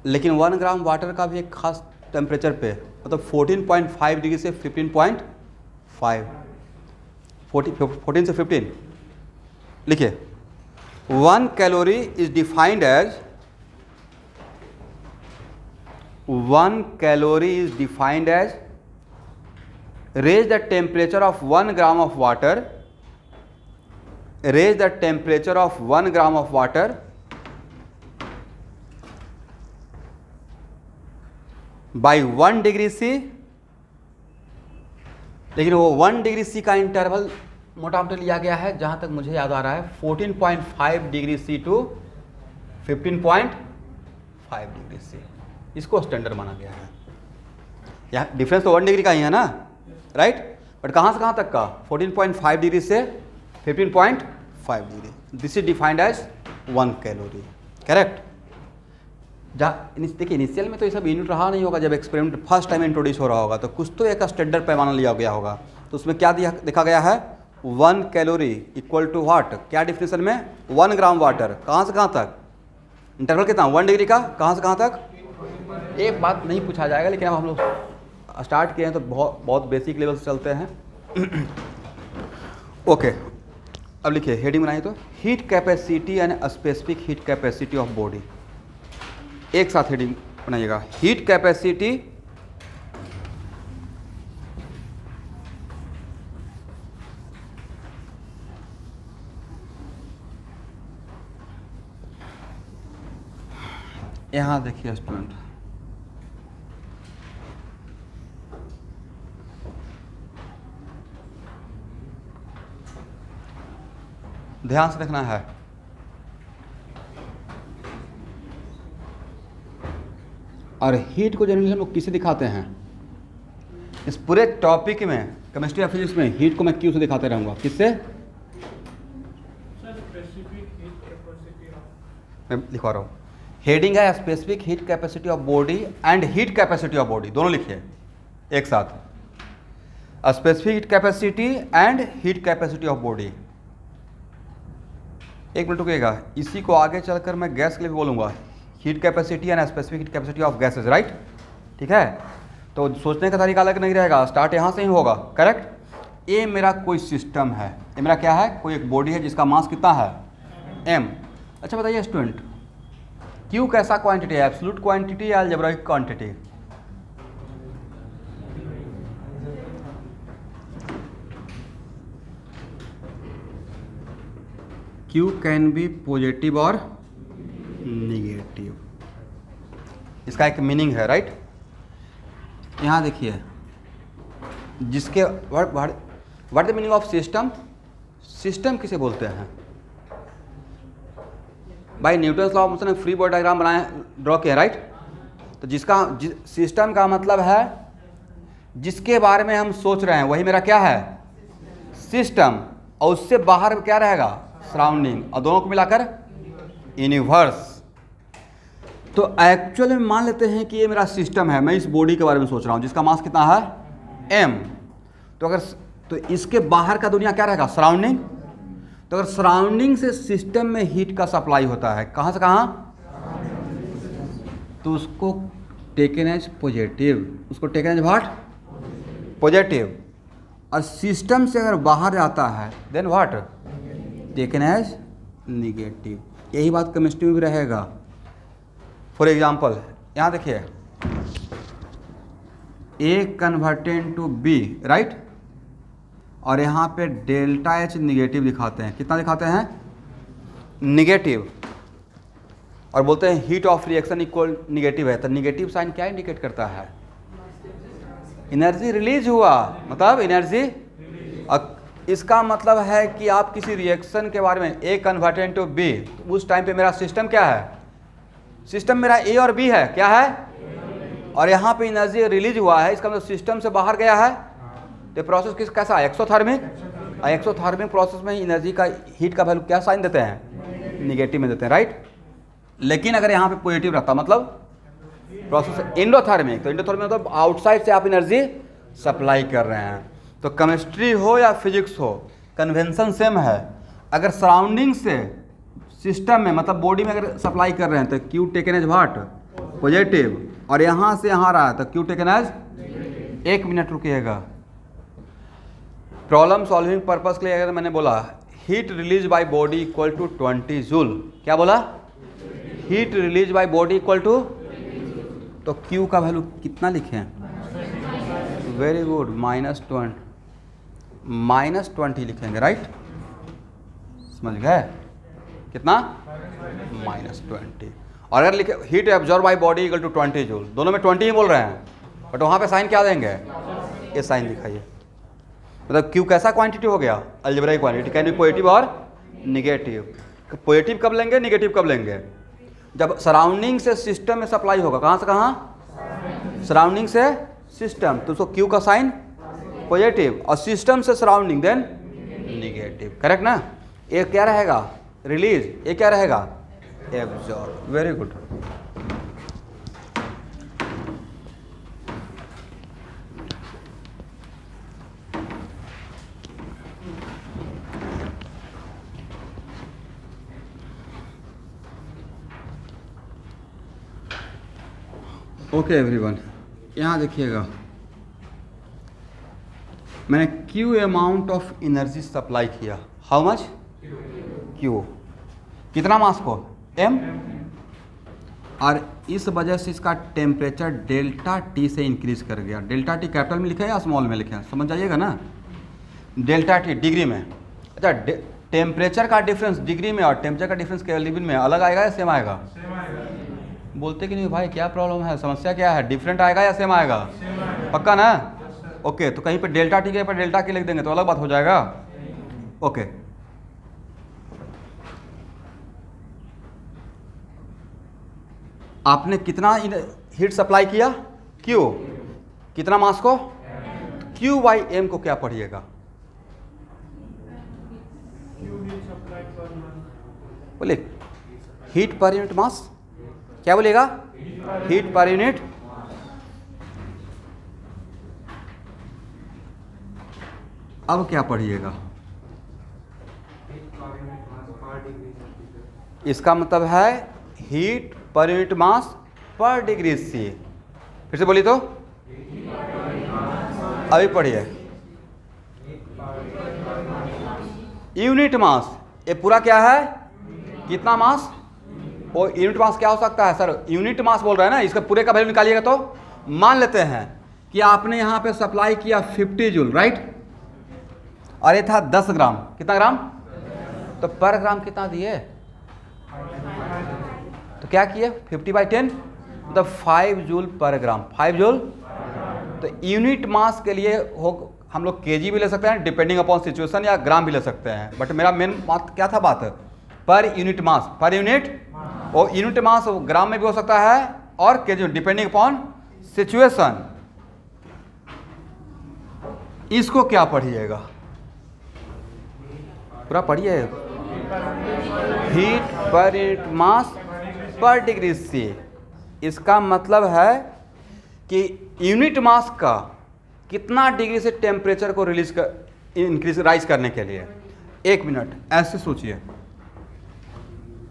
लेकिन 1 ग्राम वाटर का भी एक खास टेम्परेचर पे, मतलब 14.5 डिग्री से 15.5, 14 से 15। लिखिए 1 calorie is defined as, 1 calorie is defined as raise the temperature of 1 gram of water, raise the temperature of 1 gram of water by 1 degree C। लेकिन वो 1 डिग्री C का इंटरवल मोटा मोटा लिया गया है, जहाँ तक मुझे याद आ रहा है 14.5 degree C to 15.5 degree C, इसको स्टैंडर्ड माना गया है। यहाँ डिफरेंस तो 1 डिग्री का ही है ना, राइट। बट कहाँ से कहाँ तक का, 14.5 डिग्री से 15.5 degree. This is defined as 1 calorie, correct. देखिए इनिशियल में तो ये सब यूनिट रहा नहीं होगा, जब एक्सपेरिमेंट फर्स्ट टाइम इंट्रोड्यूस हो रहा होगा तो कुछ तो एक स्टैंडर्ड पैमाना लिया गया होगा। तो उसमें क्या देखा गया है, 1 कैलोरी इक्वल टू व्हाट, क्या डिफिनेशन में, 1 ग्राम वाटर। कहाँ से कहाँ तक, इंटरवल कितना, 1 डिग्री का, कहाँ से कहाँ तक। एक बात नहीं पूछा जाएगा, लेकिन अब हम लोग स्टार्ट किए हैं तो बहुत बेसिक लेवल से चलते हैं। ओके, अब लिखिए हेडिंग बनाइए तो, heat capacity and specific heat capacity of body. एक साथ हेडिंग बनाइएगा, हीट कैपेसिटी यहाँ देखिए स्टूडेंट, ध्यान से देखना है। और हीट को जनरली हम लोग किसे दिखाते हैं, इस पूरे टॉपिक में केमिस्ट्री और फिजिक्स में हीट को मैं क्यों से दिखाते रहूँगा, किससे, मैं लिखवा रहा हूँ। हेडिंग है specific heat capacity of body and heat capacity of body, दोनों लिखिए एक साथ, specific heat capacity and heat capacity of body. एक मिनट रुकिएगा, इसी को आगे चलकर मैं गैस के लिए भी बोलूँगा, heat capacity and specific heat capacity of gases, right, ठीक है। तो सोचने का तरीका अलग नहीं रहेगा, स्टार्ट यहाँ से ही होगा, करेक्ट। ये मेरा कोई सिस्टम है, ये मेरा क्या है, कोई एक बॉडी है जिसका मास कितना है, m। अच्छा बताइए स्टूडेंट, Q कैसा क्वांटिटी है, एब्सोल्यूट क्वांटिटी या algebraic quantity. Q can be positive और निगेटिव, इसका एक मीनिंग है, राइट। यहाँ देखिए, जिसके what the meaning of system, system किसे बोलते हैं भाई, न्यूटन्स लॉ ऑफ मोशन में फ्री बॉडी डायग्राम बनाए, ड्रॉ किया, राइट। तो सिस्टम का मतलब है जिसके बारे में हम सोच रहे हैं वही मेरा क्या है, सिस्टम, और उससे बाहर क्या रहेगा, सराउंडिंग, और दोनों को मिलाकर यूनिवर्स। तो एक्चुअल में मान लेते हैं कि ये मेरा सिस्टम है, मैं इस बॉडी के बारे में सोच रहा हूँ जिसका मास कितना है m। तो इसके बाहर का दुनिया क्या रहेगा, सराउंडिंग। तो अगर सराउंडिंग से सिस्टम में हीट का सप्लाई होता है, कहाँ से कहाँ, तो उसको टेकन एज पॉजिटिव, उसको टेकन एज व्हाट, पॉजिटिव। और सिस्टम से अगर बाहर जाता है then what, taken as negative. यही बात केमिस्ट्री में भी रहेगा। फॉर एग्जाम्पल यहाँ देखिए, A converted to B, right, और यहाँ पे डेल्टा H निगेटिव दिखाते हैं। कितना दिखाते हैं, निगेटिव, और बोलते हैं heat of reaction equal negative है। तो निगेटिव साइन क्या इंडिकेट करता है, एनर्जी रिलीज हुआ, मतलब एनर्जी। इसका मतलब है कि आप किसी रिएक्शन के बारे में A कन्वर्टेड टू B, तो उस टाइम पे मेरा सिस्टम क्या है, सिस्टम मेरा A और B है, क्या है, और यहाँ पे एनर्जी रिलीज हुआ है, इसका मतलब सिस्टम से बाहर गया है। तो प्रोसेस कैसा है, एक्सोथर्मिक। एक्सोथर्मिक प्रोसेस में एनर्जी का, हीट का वैल्यू क्या साइन देते हैं, निगेटिव में देते हैं, राइट। लेकिन अगर यहाँ पे पॉजिटिव रहता मतलब प्रोसेस एंडोथर्मिक, तो एंडोथर्मिक मतलब आउटसाइड से आप एनर्जी सप्लाई कर रहे हैं। तो केमिस्ट्री हो या फिजिक्स हो, कन्वेंशन सेम है। अगर सराउंडिंग से सिस्टम में मतलब बॉडी में अगर सप्लाई कर रहे हैं तो Q taken as what, positive, और यहाँ से यहाँ रहा है तो क्यू टेकन एज, एक मिनट रुकिएगा। प्रॉब्लम सॉल्विंग पर्पस के लिए अगर मैंने बोला heat release by body equal to 20 joule, क्या बोला, heat release by body equal to, तो क्यू का वैल्यू कितना लिखें, वेरी गुड, -20 लिखेंगे, राइट, समझ गए, कितना, -20। और अगर लिखे heat absorb by body equal to 20 joule, दोनों में 20 ही बोल रहे हैं, बट वहाँ पे साइन क्या देंगे, ये साइन दिखाइए। मतलब क्यू कैसा क्वांटिटी हो गया, algebraic quantity, can be positive और निगेटिव। पॉजिटिव कब लेंगे, निगेटिव कब लेंगे, जब सराउंडिंग से सिस्टम में सप्लाई होगा। कहाँ से कहाँ, सराउंडिंग से सिस्टम, तो उसको क्यू का साइन पॉजिटिव, और सिस्टम से सराउंडिंग देन निगेटिव, करेक्ट ना। ये क्या रहेगा, रिलीज, ये क्या रहेगा, absorb, very good. Okay everyone, यहाँ देखिएगा, मैंने Q amount of energy supply किया, हाउ मच, क्यू, कितना मास को, m, और इस वजह से इसका टेम्परेचर डेल्टा टी से इंक्रीज कर गया। डेल्टा टी कैपिटल में लिखा है या स्मॉल में लिखा है, समझ जाइएगा ना। डेल्टा टी डिग्री में, अच्छा टेम्परेचर का डिफरेंस डिग्री में और टेम्परेचर का डिफरेंस केल्विन में अलग आएगा या सेम आएगा, बोलते कि नहीं भाई क्या प्रॉब्लम है, समस्या क्या है, डिफरेंट आएगा या सेम आएगा, पक्का ना। ओके, तो कहीं पे डेल्टा टी के ऊपर डेल्टा की लिख देंगे तो अलग बात हो जाएगा। ओके, आपने कितना हीट सप्लाई किया, क्यू, कितना मास को, क्यू बाई एम को क्या पढ़िएगा, बोले हीट पर यूनिट मास, क्या बोलेगा, हीट पर यूनिट। अब क्या पढ़िएगा, इसका मतलब है हीट पर यूनिट मास पर डिग्री सी। फिर से बोलिए तो, अभी पढ़िए, यूनिट मास, ये पूरा क्या है, कितना मास, और यूनिट मास क्या हो सकता है सर, यूनिट मास बोल रहा है ना, इसका पूरे का वैल्यू निकालिएगा। तो मान लेते हैं कि आपने यहाँ पे सप्लाई किया 50 जूल, राइट, और ये था 10 ग्राम, कितना ग्राम, तो पर ग्राम कितना दिए, तो क्या किए 50/10, मतलब 5 जूल पर ग्राम, 5 जूल। तो यूनिट मास के लिए हो हम लोग केजी भी ले सकते हैं डिपेंडिंग अपॉन सिचुएशन, या ग्राम भी ले सकते हैं, बट मेरा मेन बात क्या था, बात per unit mass, per unit, और यूनिट मास ग्राम में भी हो सकता है और केजी डिपेंडिंग अपॉन सिचुएशन। इसको क्या पढ़िएगा, पूरा पढ़िए, हीट पर यूनिट मास पर डिग्री सी। इसका मतलब है कि यूनिट मास का कितना डिग्री से टेम्परेचर को इंक्रीज राइज करने के लिए। 1 मिनट ऐसे सोचिए,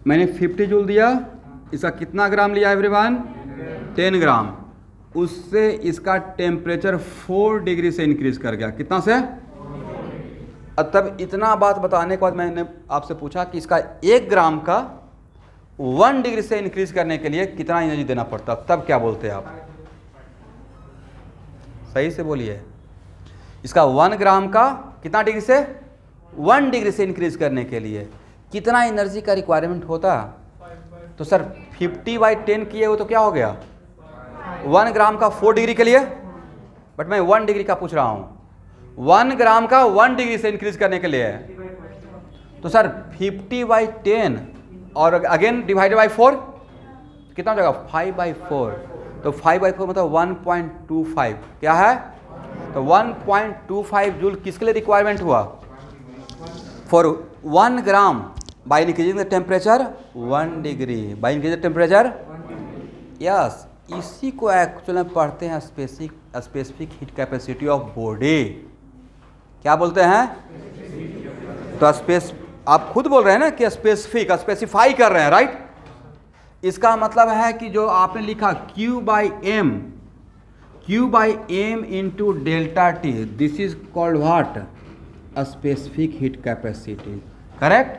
मैंने 50 जूल दिया, इसका कितना ग्राम लिया एवरीवन? 10 ग्राम। उससे इसका टेम्परेचर 4 डिग्री से इंक्रीज कर गया। कितना से? तब इतना बात बताने के बाद मैंने आपसे पूछा कि इसका 1 ग्राम का 1 डिग्री से इंक्रीज करने के लिए कितना एनर्जी देना पड़ता, तब क्या बोलते हैं आप? सही से बोलिए। इसका 1 ग्राम का कितना डिग्री से? 1 डिग्री से इंक्रीज करने के लिए कितना एनर्जी का रिक्वायरमेंट होता? तो सर 50/10 किए हो तो क्या हो गया? 1 ग्राम का 4 डिग्री के लिए, बट मैं 1 डिग्री का पूछ रहा हूँ। 1 ग्राम का 1 डिग्री से इंक्रीज करने के लिए, तो सर 50/10 और अगेन डिवाइडेड बाई 4 कितना हो जाएगा? 5/4। तो 5/4 मतलब 1.25 क्या है? तो 1.25 जूल किसके लिए रिक्वायरमेंट हुआ? For 1 gram by increasing the temperature 1 degree by increasing the temperature. Yes, इसी को एक्चुअल में पढ़ते हैं specific heat capacity of body. क्या बोलते हैं? तो आप खुद बोल रहे हैं ना कि स्पेसिफाई कर रहे हैं, राइट? इसका मतलब है कि जो आपने लिखा Q/m into delta T, this is called what? Specific heat capacity, correct?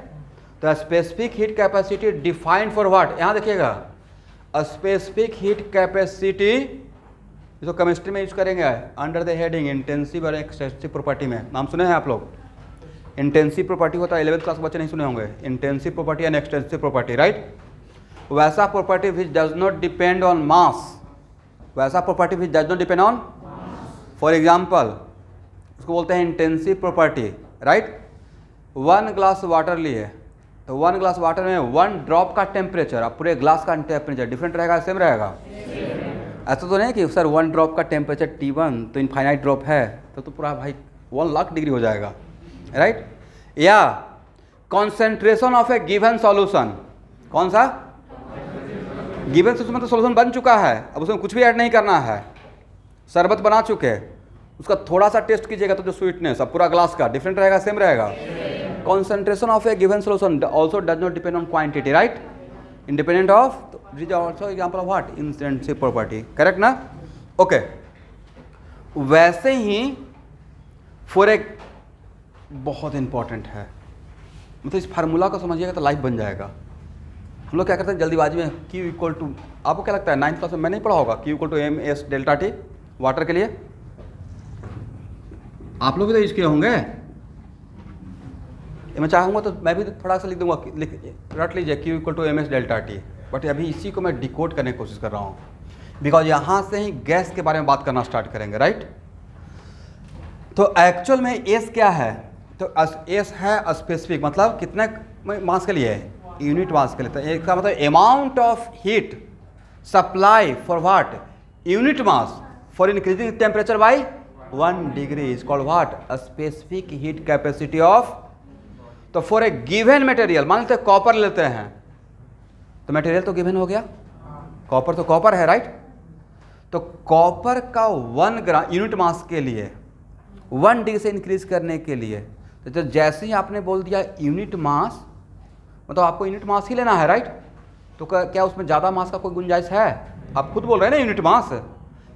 तो specific heat capacity defined for what? यहां देखिएगा, स्पेसिफिक हीट कैपेसिटी इसको केमिस्ट्री में यूज करेंगे अंडर द हेडिंग इंटेंसिव और एक्सटेंसिव प्रॉपर्टी में। नाम सुने हैं आप लोग? इंटेंसिव प्रॉपर्टी होता है, 11th क्लास के बच्चे नहीं सुने होंगे। Intensive property and extensive property, right? वैसा property which does not depend on mass, वैसा property which does not depend on, for example उसको बोलते हैं intensive property, right? 1 glass water लिए, तो 1 ग्लास वाटर में 1 ड्रॉप का टेम्परेचर, अब पूरे ग्लास का टेम्परेचर डिफरेंट रहेगा, सेम रहेगा? ऐसा तो नहीं कि सर 1 ड्रॉप का टेम्परेचर T1 तो इनफाइनाइट ड्रॉप है, तो पूरा भाई 1 लाख डिग्री हो जाएगा, राइट? या concentration of A given solution, कौन सा? गिवन सॉल्यूशन तो सॉल्यूशन बन चुका है, अब उसमें कुछ भी ऐड नहीं करना है, शरबत बना चुके, उसका थोड़ा सा टेस्ट कीजिएगा तो जो स्वीटनेस अब पूरा ग्लास का डिफरेंट रहेगा, सेम रहेगा? Concentration of a given solution also does not depend on quantity, right? Independent of, this is also example of what? Intensive property, correct ना? Okay. वैसे ही for एक बहुत इंपॉर्टेंट है, मतलब इस फार्मूला को समझिएगा तो लाइफ बन जाएगा। हम लोग क्या करते हैं जल्दीबाजी में, Q इक्वल टू, आपको क्या लगता है 9th क्लास में मैं नहीं पढ़ा होगा? Q equal to MS delta T water के लिए, आप लोग भी तो यूज किए होंगे। मैं चाहूँगा तो मैं भी थोड़ा सा लिख दूंगा, रट लीजिए Q equal to MS delta T, but अभी इसी को मैं डिकोड करने की कोशिश कर रहा हूँ, बिकॉज यहाँ से ही गैस के बारे में बात करना स्टार्ट करेंगे, राइट? तो एक्चुअल में S क्या है? तो S है स्पेसिफिक, मतलब कितने मास के लिए है? यूनिट मास के लिए। तो इसका मतलब amount of heat supply for what? Unit mass for increasing temperature by 1 degree is called what? Specific heat capacity of. तो फॉर ए गिवन मटेरियल, मान लेते हैं कॉपर लेते हैं, तो मटेरियल तो गिवन हो गया, कॉपर तो कॉपर है, राइट? तो कॉपर का 1 ग्राम यूनिट मास के लिए 1 डिग्री से इंक्रीज करने के लिए, तो जैसे ही आपने बोल दिया यूनिट मास, मतलब आपको यूनिट मास ही लेना है, राइट? तो क्या उसमें ज़्यादा मास का कोई गुंजाइश है? आप खुद बोल रहे हैं ना यूनिट मास।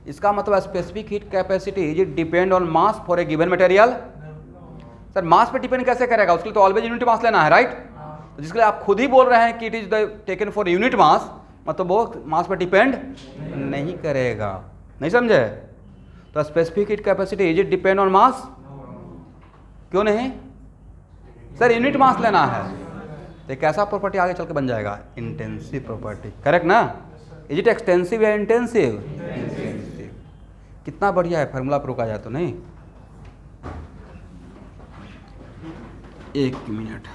इसका मतलब specific heat capacity is depend on mass for a given material. Sir mass पे डिपेंड कैसे करेगा? उसके लिए तो ऑलवेज यूनिट मास लेना है, राइट? तो जिसके लिए आप खुद ही बोल रहे हैं कि it is the taken for unit mass, मतलब वो मास पे डिपेंड नहीं करेगा, नहीं समझे? तो specific heat capacity is it depend on मास? क्यों नहीं? सर यूनिट मास लेना है, तो एक ऐसा प्रॉपर्टी आगे चल के बन जाएगा इंटेंसिव प्रॉपर्टी, करेक्ट ना? इज इट एक्सटेंसिव या इंटेंसिव? कितना बढ़िया है, फार्मूला पर रोका जाए तो नहीं। 1 मिनट,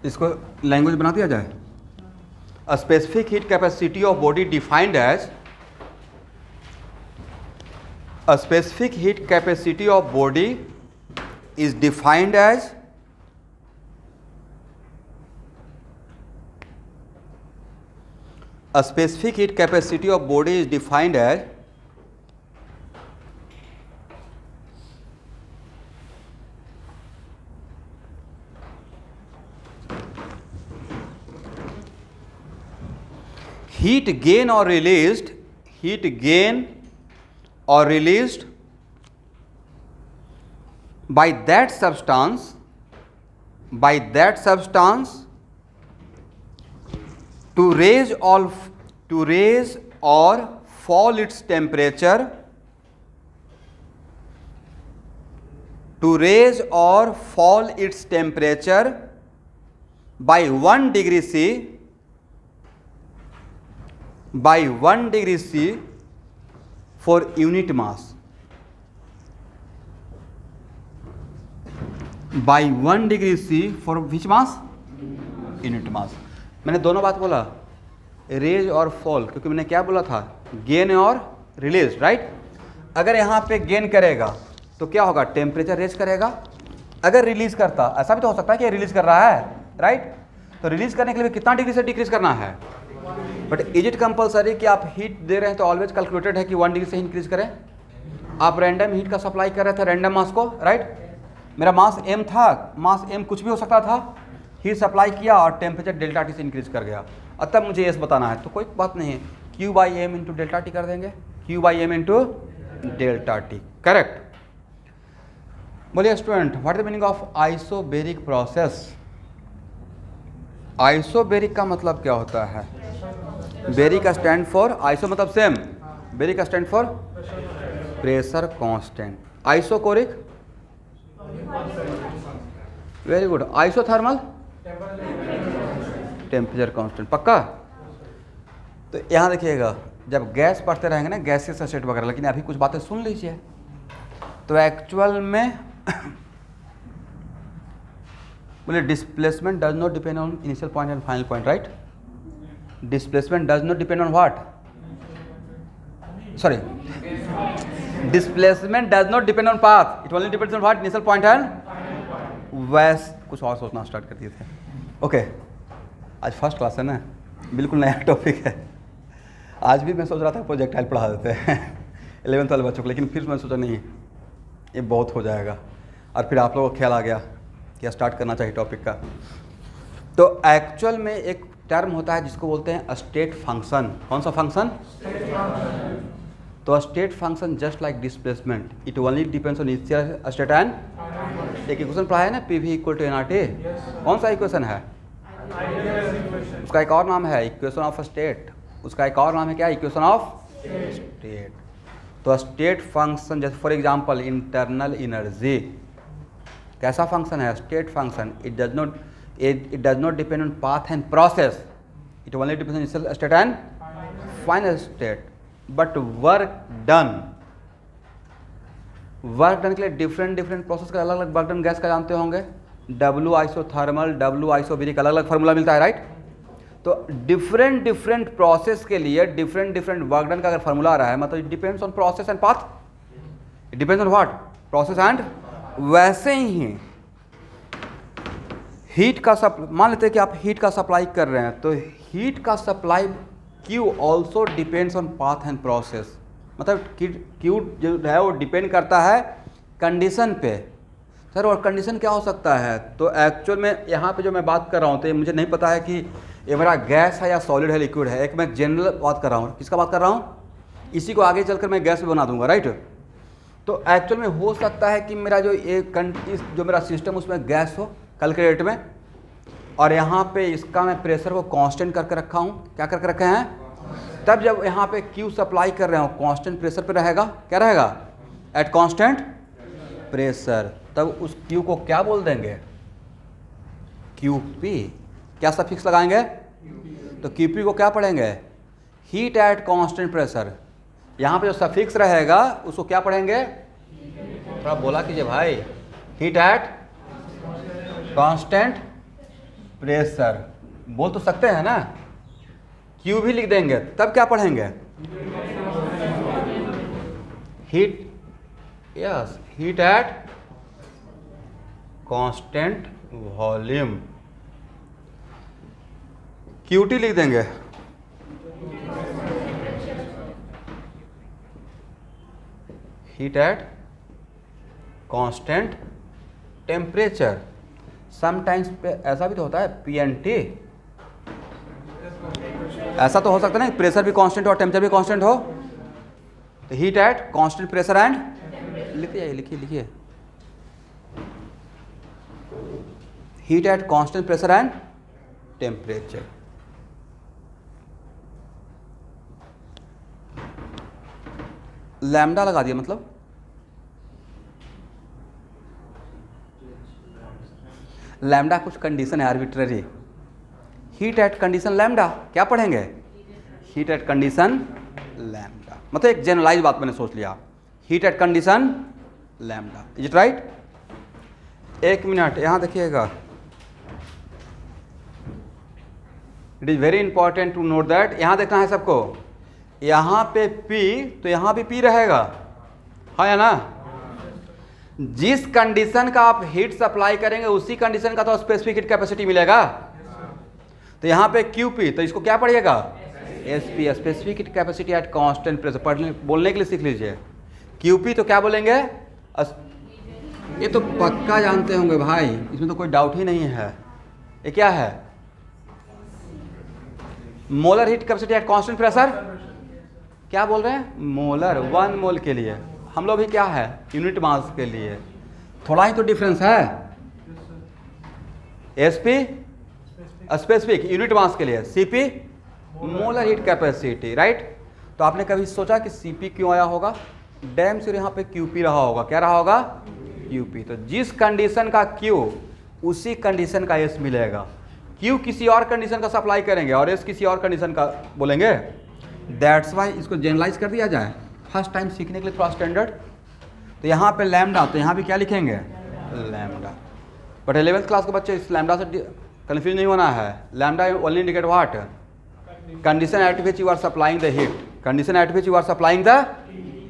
इसको लैंग्वेज बना दिया जाए। A specific heat capacity of body defined as A specific heat capacity of body is defined as heat gain or released by that substance to raise or fall its temperature by 1 degree C for unit mass. By 1 degree C for which mass? Unit mass. मैंने दोनों बात बोला, raise और fall, क्योंकि मैंने क्या बोला था, गेन और रिलीज, राइट। अगर यहाँ पे गेन करेगा तो क्या होगा, टेम्परेचर रेज करेगा। अगर रिलीज करता, ऐसा भी तो हो सकता है कि रिलीज कर रहा है, राइट। तो रिलीज करने के लिए कितना डिग्री से डिक्रीज करना है, बट इज इट कंपलसरी कि आप हीट दे रहे हैं तो ऑलवेज कैलकुलेटेड है कि 1 डिग्री से इंक्रीज करें। आप रैंडम हीट का सप्लाई कर रहे थे रैंडम मास को, राइट। मेरा मास m था, मास m कुछ भी हो सकता था, हीट सप्लाई किया और टेम्परेचर डेल्टा टी से इंक्रीज कर गया, और तब मुझे एस बताना है। तो कोई बात नहीं है, Q by M into delta T कर देंगे, Q by M into delta T, correct. बोलिए student, what is the meaning of isobaric process. Isobaric का मतलब क्या होता है? बेरिक का स्टैंड फॉर, आइसो मतलब सेम, बेरिक का stand for pressure constant. Isochoric, very good. Isothermal, temperature constant, पक्का। तो यहाँ देखिएगा, जब गैस पढ़ते रहेंगे ना, गैसेस स्टेट वगैरह, लेकिन अभी कुछ बातें सुन लीजिए। तो एक्चुअल में बोले displacement does not depend on initial point and final point, right. Displacement does not depend on what, sorry, displacement does not depend on path, it only depends on what, initial point and वैस कुछ और सोचना start कर दिए थे। Okay, आज first class है ना, बिल्कुल नया टॉपिक है। आज भी मैं सोच रहा था प्रोजेक्टाइल पढ़ा देते हैं 11th वाले बच्चों को, लेकिन फिर मैं सोचा नहीं ये बहुत हो जाएगा, और फिर आप लोगों को ख्याल आ गया कि स्टार्ट करना चाहिए टॉपिक का। तो एक्चुअल में एक टर्म होता है जिसको बोलते हैं स्टेट फंक्शन। कौन सा फंक्शन? तो state function just like displacement, it only depends on initial state and, एक इक्वेशन पढ़ा है ना, P V equal to N R T. कौन सा इक्वेशन है? उसका एक और नाम है इक्वेशन ऑफ स्टेट, उसका एक और नाम है क्या? Equation of state. तो स्टेट फंक्शन, जैसे फॉर एग्जांपल इंटरनल एनर्जी, कैसा फंक्शन है? State function. It does not depend on path and process, it only depends on initial state and final state. But work done के लिए different process का अलग अलग work done gas का जानते होंगे। W आइसोथर्मल, W आइसोबेरिक, अलग अलग फार्मूला मिलता है, राइट। तो डिफरेंट प्रोसेस के लिए डिफरेंट वर्क डन का अगर फार्मूला आ रहा है, मतलब it depends on process and path, it depends on what, process and. वैसे ही हीट का मान लेते हैं कि आप हीट का सप्लाई कर रहे हैं, तो हीट का supply Q also depends on path and process. मतलब Q जो है वो डिपेंड करता है कंडीशन पे। सर और कंडीशन क्या हो सकता है? तो एक्चुअल में यहाँ पे जो मैं बात कर रहा हूँ, तो ये मुझे नहीं पता है कि ये मेरा गैस है या सॉलिड है, लिक्विड है। एक मैं जनरल बात कर रहा हूँ। किसका बात कर रहा हूँ? इसी को आगे चलकर मैं गैस भी बना दूंगा, राइट। तो एक्चुअल में हो सकता है कि मेरा जो जो मेरा सिस्टम उसमें गैस हो कल के डेट में, और यहाँ पे इसका मैं प्रेशर को कांस्टेंट करके रखा हूँ। क्या करके रखे हैं? तब जब यहाँ पे Q सप्लाई कर रहे हो कांस्टेंट प्रेशर पे रहेगा। क्या रहेगा? At constant pressure. तब उस Q को क्या बोल देंगे? QP। क्या सफिक्स लगाएंगे? तो QP को क्या पढ़ेंगे? Heat at constant pressure. यहाँ पे जो सफिक्स रहेगा उसको क्या पढ़ेंगे? थोड़ा बोला कीजिए भाई। हीट एट कांस्टेंट प्रेशर बोल तो सकते हैं ना। Q भी लिख देंगे, तब क्या पढ़ेंगे? Heat yes, heat at constant volume, Q T लिख देंगे। Heat at constant temperature. Sometimes ऐसा भी तो होता है पीएनटी, ऐसा तो हो सकता है ना, प्रेशर भी कांस्टेंट हो और टेम्परेचर भी कांस्टेंट हो। तो heat at constant pressure and, लिखिए लिखिए लिखिए, heat at constant pressure and temperature. Lambda लगा दिया, मतलब लैम्डा कुछ कंडीशन है arbitrary. Heat at condition lambda, क्या पढ़ेंगे? हीट एट कंडीशन लैम्डा, मतलब एक जनरलाइज बात मैंने सोच लिया, heat at condition lambda. Is it right? एक मिनट यहां देखिएगा, it is very important to note that. यहां देखना है सबको, यहां पे P तो यहां भी P रहेगा, हाँ या ना? जिस कंडीशन का आप हीट सप्लाई करेंगे उसी कंडीशन का तो स्पेसिफिक हीट कैपेसिटी मिलेगा। तो यहाँ पे QP, तो इसको क्या पढ़िएगा? SP, specific heat capacity at constant pressure. पढ़ने बोलने के लिए सीख लीजिए। QP तो क्या बोलेंगे? ये तो पक्का जानते होंगे भाई, इसमें तो कोई डाउट ही नहीं है। ये क्या है? Molar heat capacity at constant pressure. क्या बोल रहे हैं? मोलर, 1 मोल के लिए। हम लोग भी क्या है? यूनिट मास के लिए। थोड़ा ही तो डिफरेंस है। SP स्पेसिफिक यूनिट मास के लिए, CP molar heat capacity, right? तो आपने कभी सोचा कि CP क्यों आया होगा? डैम से यहाँ पे QP रहा होगा। क्या रहा होगा? QP। तो जिस कंडीशन का Q उसी कंडीशन का S मिलेगा। Q किसी और कंडीशन का सप्लाई करेंगे और S किसी और कंडीशन का बोलेंगे। दैट्स वाई इसको जनरलाइज कर दिया जाए, फर्स्ट टाइम सीखने के लिए थोड़ा स्टैंडर्ड। तो यहाँ पे लैम्डा, तो यहाँ भी क्या लिखेंगे? लैम्डा। बट 11th क्लास के बच्चे इस लैम्डा से कन्फ्यूज नहीं होना है। Lambda only indicate what? Condition at which you are supplying the heat, condition at which you are supplying the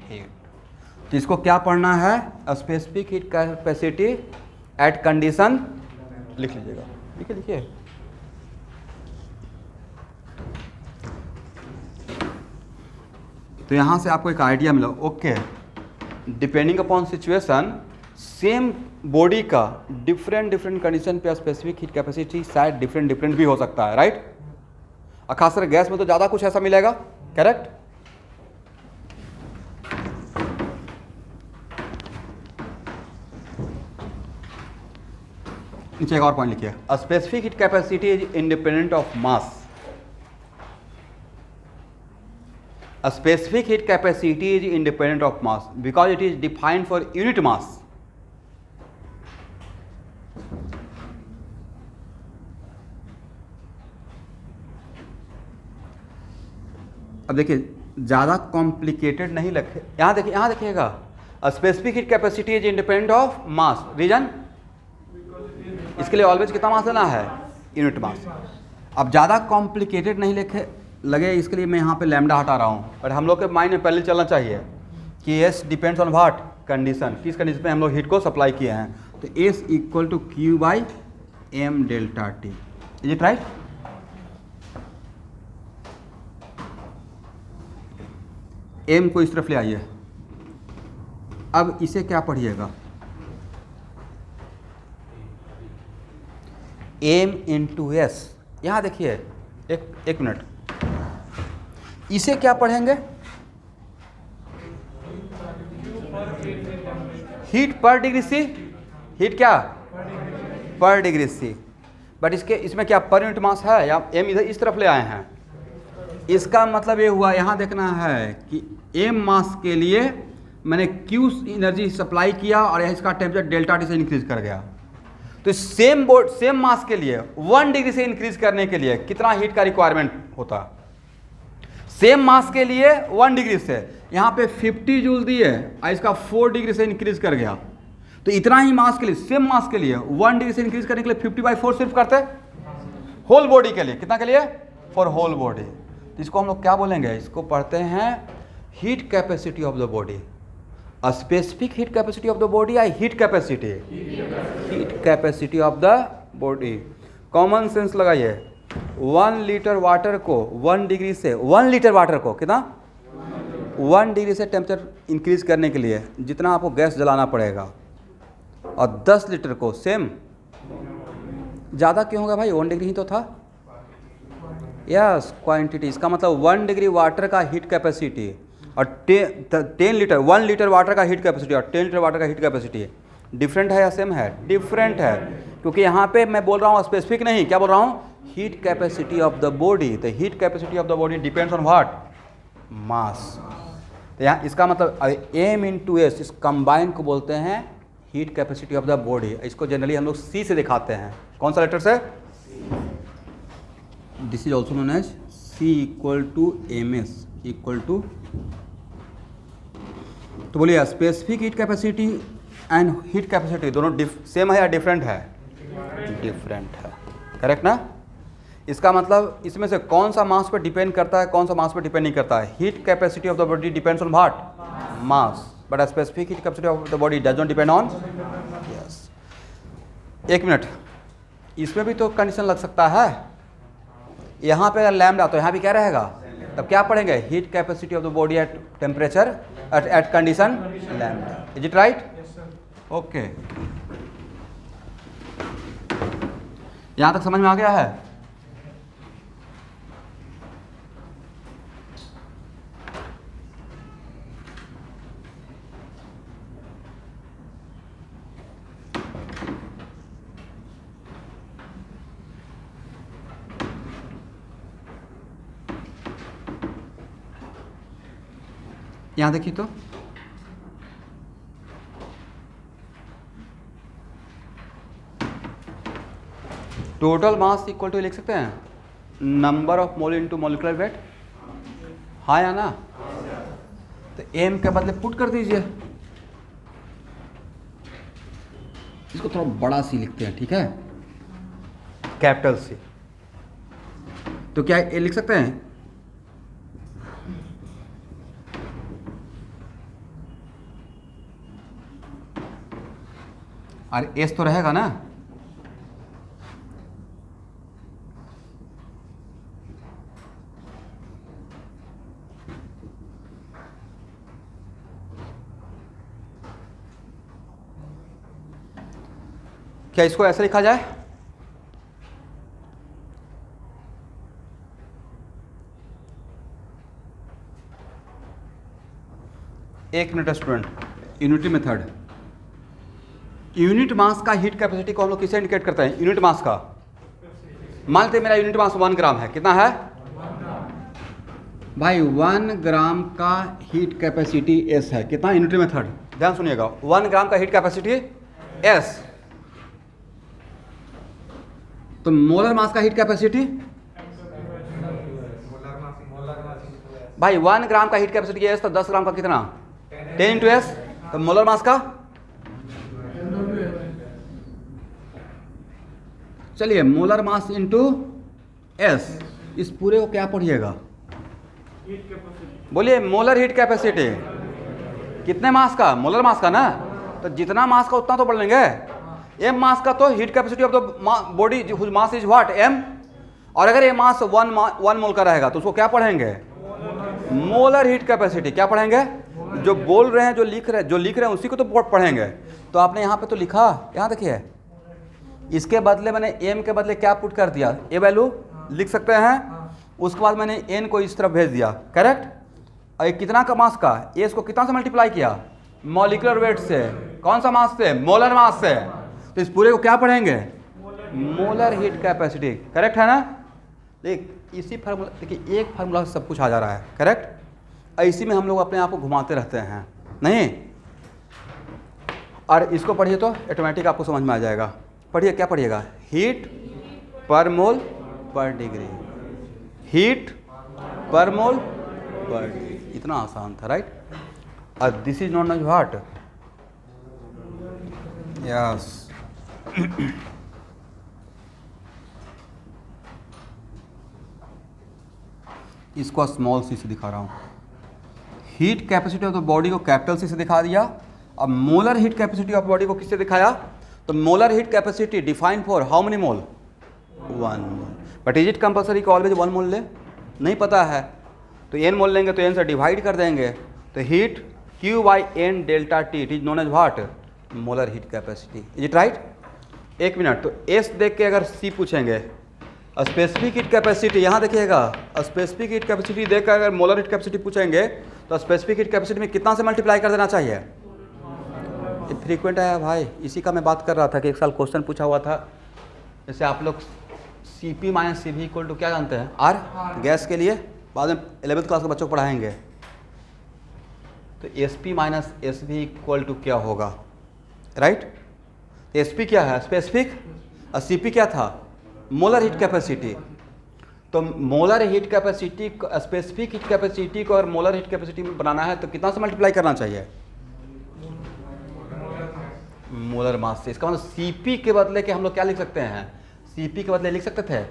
heat. तो इसको क्या पढ़ना है? Specific heat capacity at condition, लिख लीजिएगा, लिखिए लिखिए। तो यहाँ से आपको एक आइडिया मिला, okay, depending upon situation same body का डिफरेंट कंडीशन पे स्पेसिफिक हीट कैपेसिटी शायद डिफरेंट भी हो सकता है, राइट? और खासकर गैस में तो ज़्यादा कुछ ऐसा मिलेगा, करेक्ट? नीचे एक और पॉइंट लिखिए, specific heat capacity is independent of mass. A specific heat capacity is independent of mass because it is defined for unit mass. अब देखिए ज़्यादा कॉम्प्लिकेटेड नहीं लिखे, यहाँ देखिए, यहाँ देखिएगा, specific heat capacity is independent of mass. Reason? इसके लिए ऑलवेज कितना मास लेना है? Unit mass. अब ज़्यादा कॉम्प्लिकेटेड नहीं लिखे लगे, इसके लिए मैं यहाँ पे लैम्डा हटा रहा हूँ। पर हम लोग के माइंड में पहले चलना चाहिए कि S depends on what? Condition. किस कंडीशन पे हम लोग हीट को सप्लाई किए हैं? तो S equal to Q by M delta T। Is it right? M को इस तरफ ले आइए। अब इसे क्या पढ़िएगा? M into S। यहाँ देखिए, एक मिनट, इसे क्या पढ़ेंगे? हीट पर डिग्री सी। हीट क्या? पर डिग्री सी। बट इसमें क्या पर यूनिट मास है या M इधर इस तरफ ले आए हैं? इसका मतलब ये हुआ, यहाँ देखना है कि M मास के लिए मैंने Q एनर्जी सप्लाई किया और इसका टेम्परेचर डेल्टा T से इंक्रीज कर गया। तो सेम मास के लिए 1 डिग्री से इंक्रीज करने के लिए कितना हीट का रिक्वायरमेंट होता? सेम मास के लिए 1 डिग्री से, यहाँ पे 50 जूल दिए और इसका 4 डिग्री से इंक्रीज कर गया। तो इतना ही मास के लिए, सेम मास के लिए 1 डिग्री से इंक्रीज करने के लिए 50/4 सिर्फ करते, होल बॉडी के लिए। कितना के लिए? For whole body. तो इसको हम लोग क्या बोलेंगे? इसको पढ़ते हैं heat capacity of the body. Specific heat capacity of the body या heat capacity? Heat capacity of the body. Common sense लगाइए। 1 लीटर वाटर को 1 डिग्री से 1 लीटर वाटर को कितना 1 डिग्री से टेम्परेचर इंक्रीज करने के लिए जितना आपको गैस जलाना पड़ेगा, और 10 लीटर को सेम ज़्यादा क्यों होगा भाई? 1 डिग्री ही तो था। Yes, quantity. इसका मतलब 1 डिग्री वाटर का हीट कैपेसिटी और 10 लीटर 1 लीटर वाटर का हीट कैपेसिटी और 10 लीटर वाटर का हीट कैपेसिटी डिफरेंट है या सेम है? डिफरेंट है, क्योंकि यहाँ पे मैं बोल रहा हूँ स्पेसिफिक नहीं, क्या बोल रहा हूँ? Heat capacity of the body. The heat capacity of the body depends on what? Mass. तो यहाँ इसका मतलब एम इंटू एस, इस कंबाइन को बोलते हैं heat capacity of the body. इसको जनरली हम लोग सी से दिखाते हैं। कौन सा लेटर से? This is also known as C equal to M S equal to. तो बोलिए specific heat capacity and heat capacity दोनों सेम है या डिफरेंट है? डिफरेंट है, करेक्ट ना? इसका मतलब इसमें से कौन सा मास पे डिपेंड करता है, कौन सा मास पे डिपेंड नहीं करता है? Heat capacity of the body depends on what? Mass, but specific heat capacity of the body does not depend on. Yes, एक मिनट, इसमें भी तो कंडीशन लग सकता है। यहाँ पे अगर लैम्डा तो यहाँ भी क्या रहेगा? तब क्या पढ़ेंगे? Heat capacity of the body at temperature at condition lambda. Is it right? Okay, यहाँ तक समझ में आ गया है? यहाँ देखिए तो टोटल मास इक्वल टू लिख सकते हैं number of mole into molecular weight. हाँ या ना? तो एम के बदले पुट कर दीजिए। इसको थोड़ा बड़ा सी लिखते हैं, ठीक है? Capital C. तो क्या ये लिख सकते हैं? और एस तो रहेगा ना? क्या इसको ऐसे लिखा जाए? एक minute student, unity method. Unit mass का हीट कैपेसिटी को हम लोग किसे इंडिकेट करते हैं? यूनिट मास का। मान लेते मेरा यूनिट मास 1 ग्राम है। कितना है भाई? 1 ग्राम का हीट कैपेसिटी एस है। कितना? Unit method. ध्यान सुनिएगा, 1 ग्राम का हीट कैपेसिटी एस। तो मोलर मास का हीट कैपेसिटी भाई 1 ग्राम का हीट कैपेसिटी एस, तो 10 ग्राम का कितना? 10 इंटू एस। तो मोलर मास का, चलिए मोलर मास इंटू एस। इस पूरे को क्या पढ़िएगा? बोलिए मोलर हीट कैपेसिटी। कितने मास का? मोलर मास का ना? तो जितना मास का उतना तो पढ़ लेंगे। एम मास का तो heat capacity of the body whose mass is what? M. और अगर ये मास 1 मोल का रहेगा तो उसको क्या पढ़ेंगे? Molar heat capacity. क्या पढ़ेंगे? जो बोल रहे हैं, जो लिख रहे हैं उसी को तो पढ़ेंगे। तो आपने यहाँ पे तो लिखा, यहाँ देखिए, इसके बदले मैंने एम के बदले क्या पुट कर दिया? ए वैल्यू लिख सकते हैं। उसके बाद मैंने एन को इस तरफ भेज दिया, करेक्ट? और ये कितना का मास का? ए इसको कितना से मल्टीप्लाई किया? मॉलिक्यूलर वेट से। कौन सा मास से? मोलर मास से। तो इस पूरे को क्या पढ़ेंगे? Molar heat capacity. करेक्ट है ना? देख, इसी फार्मूला, देखिए एक फार्मूला से सब कुछ आ जा रहा है, करेक्ट? इसी में हम लोग अपने आप को घुमाते रहते हैं, नहीं? और इसको पढ़िए तो ऑटोमेटिक आपको समझ में आ जाएगा। पढ़िए, क्या पढ़िएगा? हीट पर मोल पर डिग्री। हीट पर मोल पर डिग्री। इतना आसान था, राइट? और this is known as what? Yes. इसको स्मॉल सी से दिखा रहा हूँ। Heat capacity of the body को कैपिटल सी से दिखा दिया। अब molar heat capacity of body को किससे दिखाया? तो molar heat capacity define for how many mole? 1 mole. But is it compulsory कि ऑलवेज 1 मोल ले? नहीं पता है, तो n मोल लेंगे तो n से डिवाइड कर देंगे। तो heat Q by n delta T, it is known as what? Molar heat capacity. Is it right? एक मिनट, तो S देख के अगर C पूछेंगे, स्पेसिफिक हीट कैपेसिटी, यहाँ देखिएगा, स्पेसिफिक हीट कैपेसिटी देख कर अगर मोलर हीट कैपेसिटी पूछेंगे तो स्पेसिफिक हीट कैपेसिटी में कितना से मल्टीप्लाई कर देना चाहिए? ये फ्रीक्वेंट है भाई, इसी का मैं बात कर रहा था कि एक साल क्वेश्चन पूछा हुआ था। जैसे आप लोग Cp minus Cv equal to क्या जानते हैं? R, गैस के लिए बाद में 11th क्लास के बच्चों को पढ़ाएंगे। तो Sp minus Sv equal to क्या होगा? राइट? Sp क्या है? स्पेसिफिक, और Cp क्या था? Molar heat capacity. तो molar heat capacity, specific heat capacity को अगर मोलर हीट कैपेसिटी में बनाना है तो कितना से मल्टीप्लाई करना चाहिए? मोलर मास से। इसका मतलब Cp के बदले के हम लोग क्या लिख सकते हैं? Cp के बदले लिख सकते थे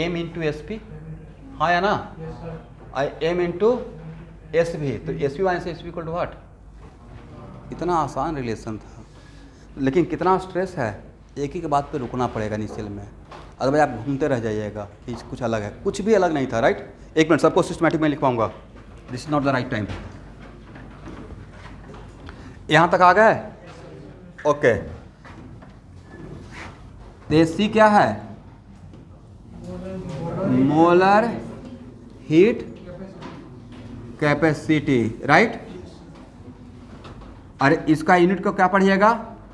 m इंटू Sp, हाँ या ना? m इंटू Sv, तो Sp minus Sv equal to what? इतना आसान रिलेशन था, लेकिन कितना स्ट्रेस है, एक ही के बात पे रुकना पड़ेगा इनिशियल में, अदरवाइज आप घूमते रह जाइएगा कि कुछ अलग है। कुछ भी अलग नहीं था। राइट? एक मिनट, सबको सिस्टमैटिक में लिखवाऊंगा, this is not the right time. यहाँ तक आ गए? ओके। देसी क्या है? Molar heat capacity. राइट? अरे इसका यूनिट को क्या पढ़िएगा?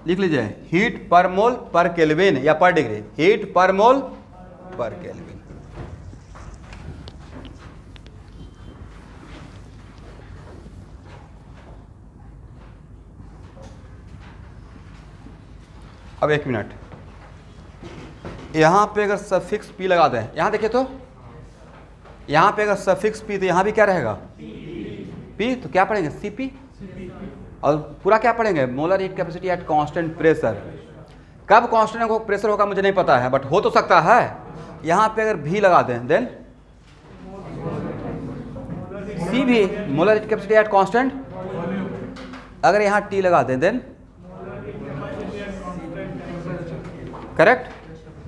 लिख लीजिए, हीट पर मोल पर केल्विन या पर डिग्री। हीट पर मोल पर केल्विन। अब एक मिनट, यहां पे अगर सफिक्स p लगा दें, यहां देखिए तो यहां पे अगर सफिक्स p तो यहां भी क्या रहेगा? p, तो क्या पढ़ेंगे? Cp, और पूरा क्या पढ़ेंगे? Molar heat capacity at constant pressure. कब कांस्टेंट प्रेशर होगा मुझे नहीं पता है, बट हो तो सकता है। यहाँ पे अगर V लगा दें then Cv, molar heat capacity at constant. अगर यहाँ T लगा दें then correct?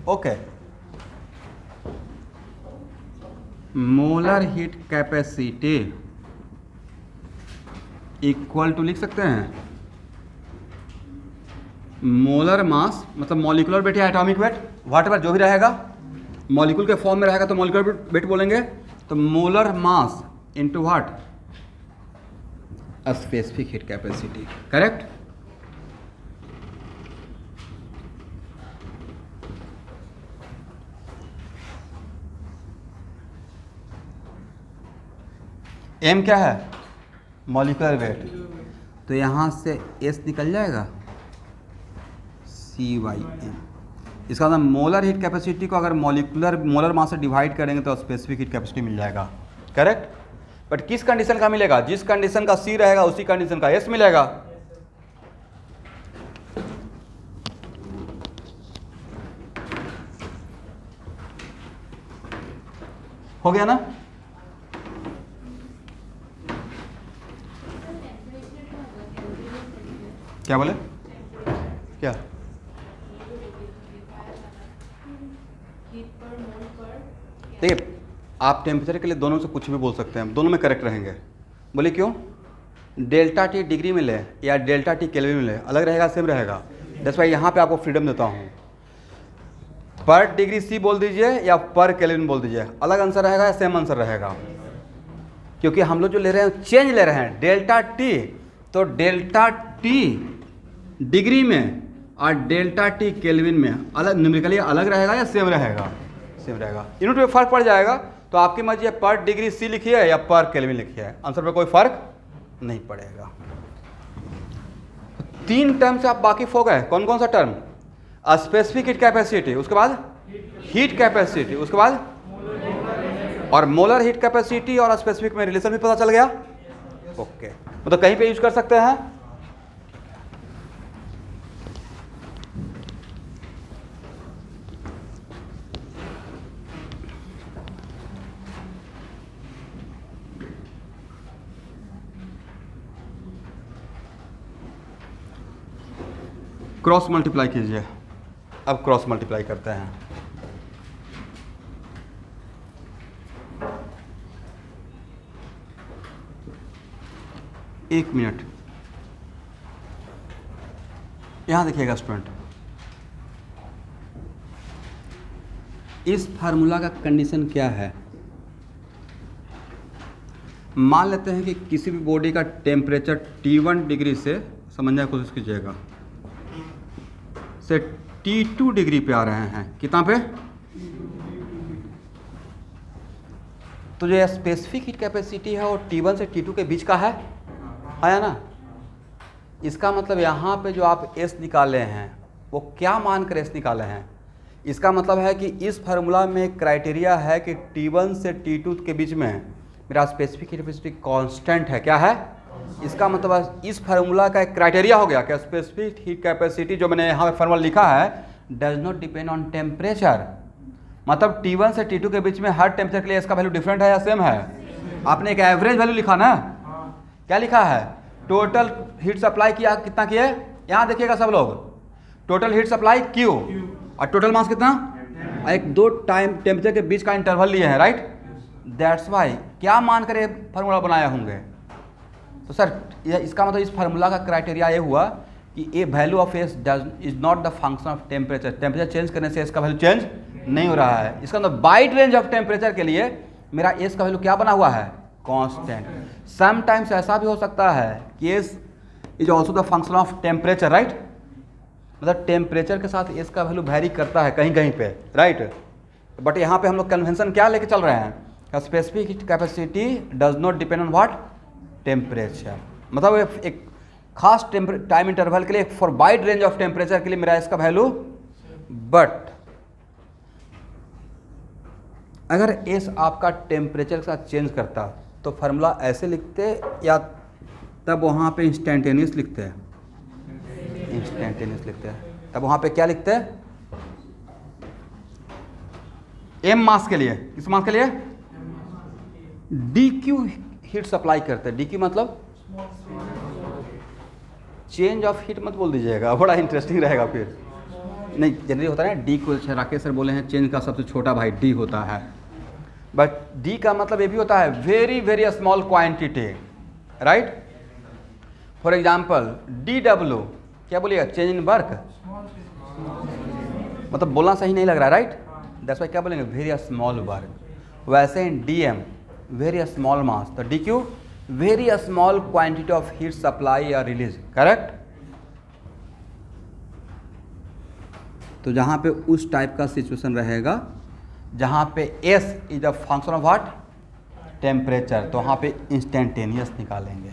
Okay. Molar heat capacity equal to लिख सकते हैं मोलर मास, मतलब मॉलिक्यूलर वेट या एटॉमिक वेट, व्हाट एवर जो भी रहेगा, मॉलिक्यूल के फॉर्म में रहेगा तो मॉलिक्यूलर वेट बोलेंगे। तो molar mass into what? Specific heat capacity. Correct? m क्या है? Molecular weight. तो यहाँ से S निकल जाएगा, C/m। इसका मतलब मोलर हीट कैपेसिटी को अगर मोलर मास से डिवाइड करेंगे तो स्पेसिफिक हीट कैपेसिटी मिल जाएगा। करेक्ट? बट किस कंडीशन का मिलेगा? जिस कंडीशन का C रहेगा उसी कंडीशन का S मिलेगा। हो गया ना? क्या बोले? क्या? देखिए, आप टेम्परेचर के लिए दोनों से कुछ भी बोल सकते हैं, दोनों में करेक्ट रहेंगे। बोले क्यों? डेल्टा टी डिग्री में ले या डेल्टा टी केल्विन में ले, अलग रहेगा सेम रहेगा। दैट्स वाई यहाँ पे आपको फ्रीडम देता हूँ। पर डिग्री सी बोल दीजिए या पर केल्विन बोल दीजिए, अलग आंसर रहेगा या सेम आंसर रहेगा, क्योंकि हम लोग जो ले रहे हैं चेंज ले रहे हैं। डेल्टा टी, तो डेल्टा टी डिग्री में और डेल्टा टी केल्विन में अलग न्यूमेरिकली अलग रहेगा या सेम रहेगा? सेम रहेगा। यूनिट में फर्क पड़ जाएगा, तो आपकी मर्जी है पर डिग्री सी लिखिए या पर केल्विन लिखिए, आंसर पे कोई फर्क नहीं पड़ेगा। 3 टर्म से आप वाकिफ हो गए। कौन कौन सा टर्म? स्पेसिफिक हीट कैपेसिटी, उसके बाद हीट कैपेसिटी, उसके बाद और मोलर हीट कैपेसिटी और स्पेसिफिक में रिलेशन भी पता चल गया। ओके, मतलब कहीं पे यूज कर सकते हैं। क्रॉस मल्टीप्लाई कीजिए। अब क्रॉस मल्टीप्लाई करते हैं। एक मिनट, यहां देखिएगा स्टूडेंट, इस फार्मूला का कंडीशन क्या है। मान लेते हैं कि किसी भी बॉडी का टेम्परेचर T1 डिग्री से, समझने की कोशिश कीजिएगा, से T2 डिग्री पे आ रहे हैं। कितना पे? तो जो स्पेसिफिक हीट कैपेसिटी है वो T1 से T2 के बीच का है ना। इसका मतलब यहाँ पे जो आप S निकाले हैं वो क्या मानकर S निकाले हैं? इसका मतलब है कि इस फार्मूला में क्राइटेरिया है कि T1 से T2 के बीच में मेरा स्पेसिफिक हीट कैपेसिटी कांस्टेंट है। क्या है? इसका मतलब इस फार्मूला का एक क्राइटेरिया हो गया कि स्पेसिफिक हीट कैपेसिटी जो मैंने यहाँ पे फार्मूला लिखा है does not depend on temperature. मतलब T1 से T2 के बीच में हर टेम्परेचर के लिए इसका वैल्यू डिफरेंट है या सेम है? आपने एक एवरेज वैल्यू लिखा ना। क्या लिखा है? टोटल हीट सप्लाई किया, कितना किए? यहाँ देखिएगा सब लोग, टोटल हीट सप्लाई Q और टोटल मास कितना? एक दो टाइम टेम्परेचर के बीच का इंटरवल लिए हैं, राइट। दैट्स वाई क्या मान कर ये फार्मूला बनाए होंगे। तो सर इसका मतलब इस फार्मूला का क्राइटेरिया ये हुआ कि A value of S is not the function of temperature. Temperature change करने से इसका वैल्यू चेंज नहीं हो रहा है। इसका मतलब वाइड रेंज ऑफ टेम्परेचर के लिए मेरा एस का वैल्यू क्या बना हुआ है? कांस्टेंट। समटाइम्स ऐसा भी हो सकता है कि S is also the function of temperature, right. मतलब टेम्परेचर के साथ एस का वैल्यू वैरी करता है कहीं कहीं पे, राइट। बट यहाँ पे हम लोग कन्वेंशन क्या लेके चल रहे हैं? Specific heat capacity does not depend on what? Temperature. मतलब एक खास टाइम इंटरवल के लिए for wide range of temperature के लिए मेरा इसका वैल्यू। बट अगर एस आपका टेम्परेचर के साथ चेंज करता तो फार्मूला ऐसे लिखते या तब वहाँ पे इंस्टेंटेनियस लिखते हैं? इंस्टेंटेनियस लिखते हैं। तब वहाँ पे क्या लिखते हैं? एम मास के लिए, किस मास के लिए? डी क्यू हीट सप्लाई करते हैं। डी क्यू मतलब चेंज ऑफ हीट मत बोल दीजिएगा, बड़ा इंटरेस्टिंग रहेगा फिर। नहीं, जनरली होता है ना डी को, राकेश सर बोले हैं चेंज का सबसे छोटा भाई डी होता है। बट डी का मतलब ये भी होता है very very small quantity, right. For example DW क्या बोलिएगा? चेंज इन वर्क, मतलब बोलना सही नहीं लग रहा है, राइट। दैट्स वाई क्या बोलेंगे? Very small work. वैसे इन DM वेरी स्मॉल मास, तो DQ very small quantity of heat supply या रिलीज, करेक्ट। तो जहाँ पे उस टाइप का सिचुएशन रहेगा जहाँ पे S is a function of what? Temperature, तो वहाँ पे इंस्टेंटेनियस निकालेंगे,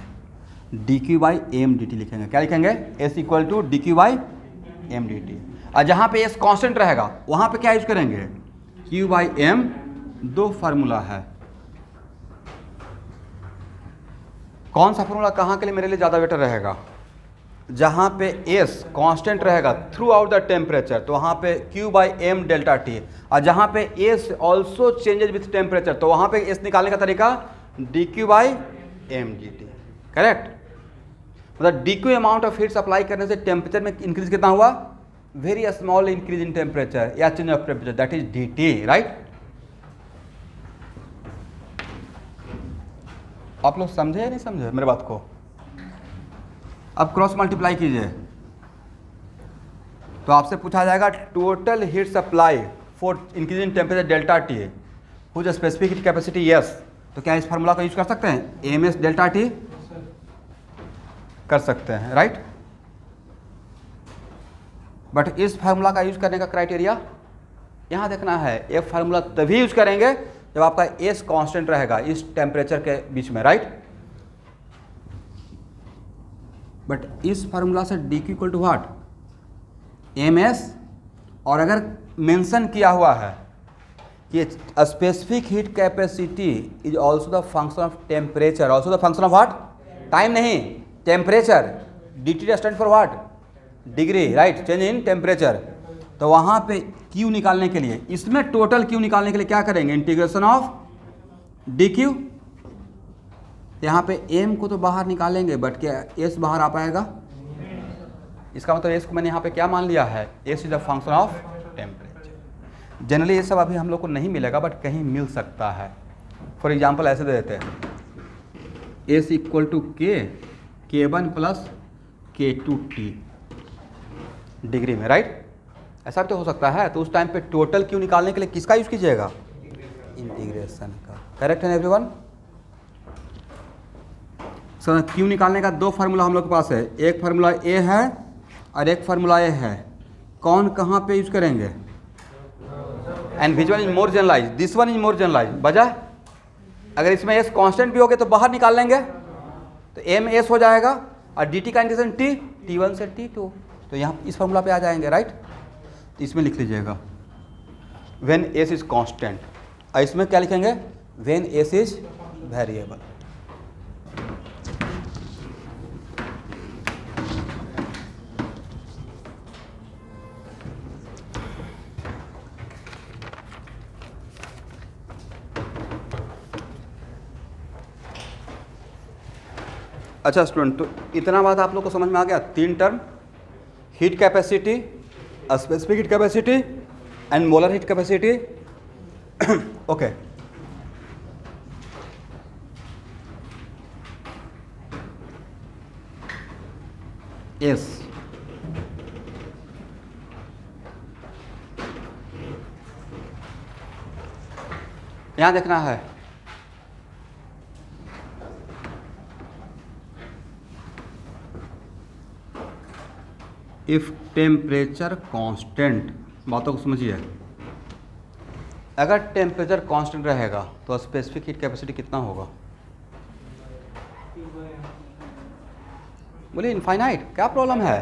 dQ/mdt लिखेंगे। क्या लिखेंगे? S equal to dQ/mdt। और जहाँ पे S कांस्टेंट रहेगा वहाँ पे क्या यूज करेंगे? Q/m। दो फार्मूला है, कौन सा फार्मूला कहाँ के लिए मेरे लिए ज़्यादा बेटर रहेगा? जहाँ पे S कांस्टेंट रहेगा थ्रू आउट द टेम्परेचर तो वहाँ पे Q/m डेल्टा T। और जहाँ पे S also changes with temperature तो वहाँ पे S निकालने का तरीका dQ/mdt, करेक्ट। मतलब DQ amount of heat supply करने से टेम्परेचर में इंक्रीज कितना हुआ? Very small increase in temperature या change of temperature, that is DT, right. आप लोग समझे या नहीं समझे मेरे बात को? अब क्रॉस मल्टीप्लाई कीजिए तो आपसे पूछा जाएगा total heat supply for increase in temperature delta T whose specific heat capacity S। तो क्या इस फार्मूला का यूज कर सकते हैं? MS डेल्टा T कर सकते हैं, राइट। बट इस फार्मूला का यूज करने का क्राइटेरिया यहाँ देखना है। ये फार्मूला तभी यूज करेंगे जब आपका S कांस्टेंट रहेगा इस टेम्परेचर के बीच में, राइट। बट इस फार्मूला से DQ equal to what? MS। और अगर मेंशन किया हुआ है कि specific heat capacity is also the function of temperature, also the function of what? Time नहीं, temperature. DT stand for what? Degree, right, change in temperature. तो वहाँ पे Q निकालने के लिए, इसमें टोटल Q निकालने के लिए क्या करेंगे? Integration of DQ। यहाँ पे M को तो बाहर निकालेंगे बट क्या S बाहर आ पाएगा? इसका मतलब एस को मैंने यहाँ पे क्या मान लिया है, S is a function of temperature. Generally ये सब अभी हम लोग को नहीं मिलेगा बट कहीं मिल सकता है। फॉर एग्जाम्पल ऐसे दे देते हैं S equal to K1 plus K2T degree में, राइट। ऐसा भी तो हो सकता है। तो उस टाइम पे टोटल क्यू निकालने के लिए किसका यूज कीजिएगा, इंटीग्रेशन का। करेक्ट है एवरीवन। सर क्यू निकालने का दो फार्मूला हम लोग के पास है, एक फार्मूला ए है और एक फार्मूला ए है। कौन कहाँ पे यूज करेंगे, and which one is more generalize, this one is more generalize. बजाय अगर इसमें एस कांस्टेंट भी हो गए तो बाहर निकाल लेंगे, तो ए में एस हो जाएगा और डी टी का इंटीग्रेशन टी, T1 से T2, तो यहाँ इस फार्मूला पे आ जाएंगे, राइट। तो इसमें लिख लीजिएगा व्हेन एस इज कांस्टेंट, और इसमें क्या लिखेंगे, व्हेन एस इज वेरिएबल। अच्छा स्टूडेंट, तो इतना बात आप लोग को समझ में आ गया। तीन term, heat capacity, specific heat capacity and molar heat capacity. Okay, S यहां देखना है, इफ टेम्परेचर कांस्टेंट, बातों को समझिए। अगर टेम्परेचर कांस्टेंट रहेगा तो स्पेसिफिक हीट कैपेसिटी कितना होगा, बोलिए इनफाइनाइट। क्या प्रॉब्लम है,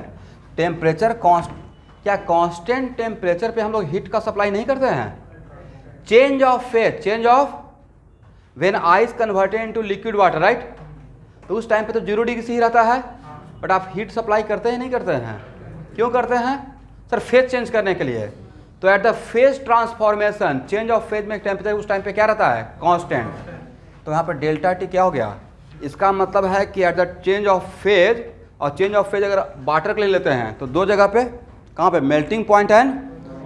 टेम्परेचर क्या कांस्टेंट टेम्परेचर पे हम लोग हीट का सप्लाई नहीं करते हैं। Change of phase, change of when ice converted into liquid water, right. तो उस टाइम पे तो 0 डिग्री से ही रहता है, बट आप हीट सप्लाई करते हैं नहीं करते हैं, क्यों करते हैं सर, फेज चेंज करने के लिए। तो at the phase transformation, change of phase में टेम्परेचर उस टाइम पे क्या रहता है, कांस्टेंट। तो यहाँ पर डेल्टा टी क्या हो गया, इसका मतलब है कि at the change of phase, और चेंज ऑफ फेज अगर वाटर के लिए लेते हैं तो दो जगह पे, कहाँ पे, मेल्टिंग पॉइंट एंड,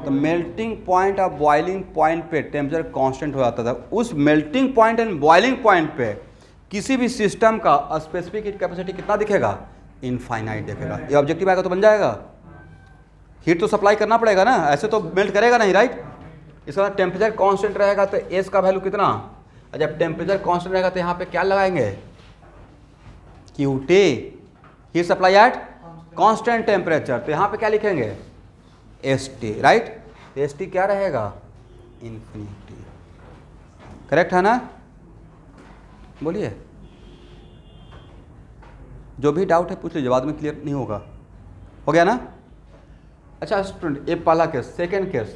तो मेल्टिंग पॉइंट और बॉइलिंग पॉइंट पे टेम्परेचर कांस्टेंट हो जाता था। उस melting point and boiling point पे किसी भी सिस्टम का स्पेसिफिक हीट कैपेसिटी कितना दिखेगा, इनफाइनाइट दिखेगा। ये ऑब्जेक्टिव आएगा तो बन जाएगा, हीट तो सप्लाई करना पड़ेगा ना, ऐसे तो मेल्ट करेगा नहीं, राइट। इसका टेम्परेचर कांस्टेंट रहेगा तो एस का वैल्यू कितना, और जब टेम्परेचर कांस्टेंट रहेगा तो यहाँ पे क्या लगाएंगे, Q T, heat supply at constant temperature. तो यहाँ पे क्या लिखेंगे, S T, right. S T क्या रहेगा, इन्फिनिटी। करेक्ट है ना, बोलिए। जो भी डाउट है पूछ लीजिए, बाद में क्लियर नहीं होगा। हो गया ना। अच्छा स्टूडेंट, ये पहला केस। सेकेंड केस,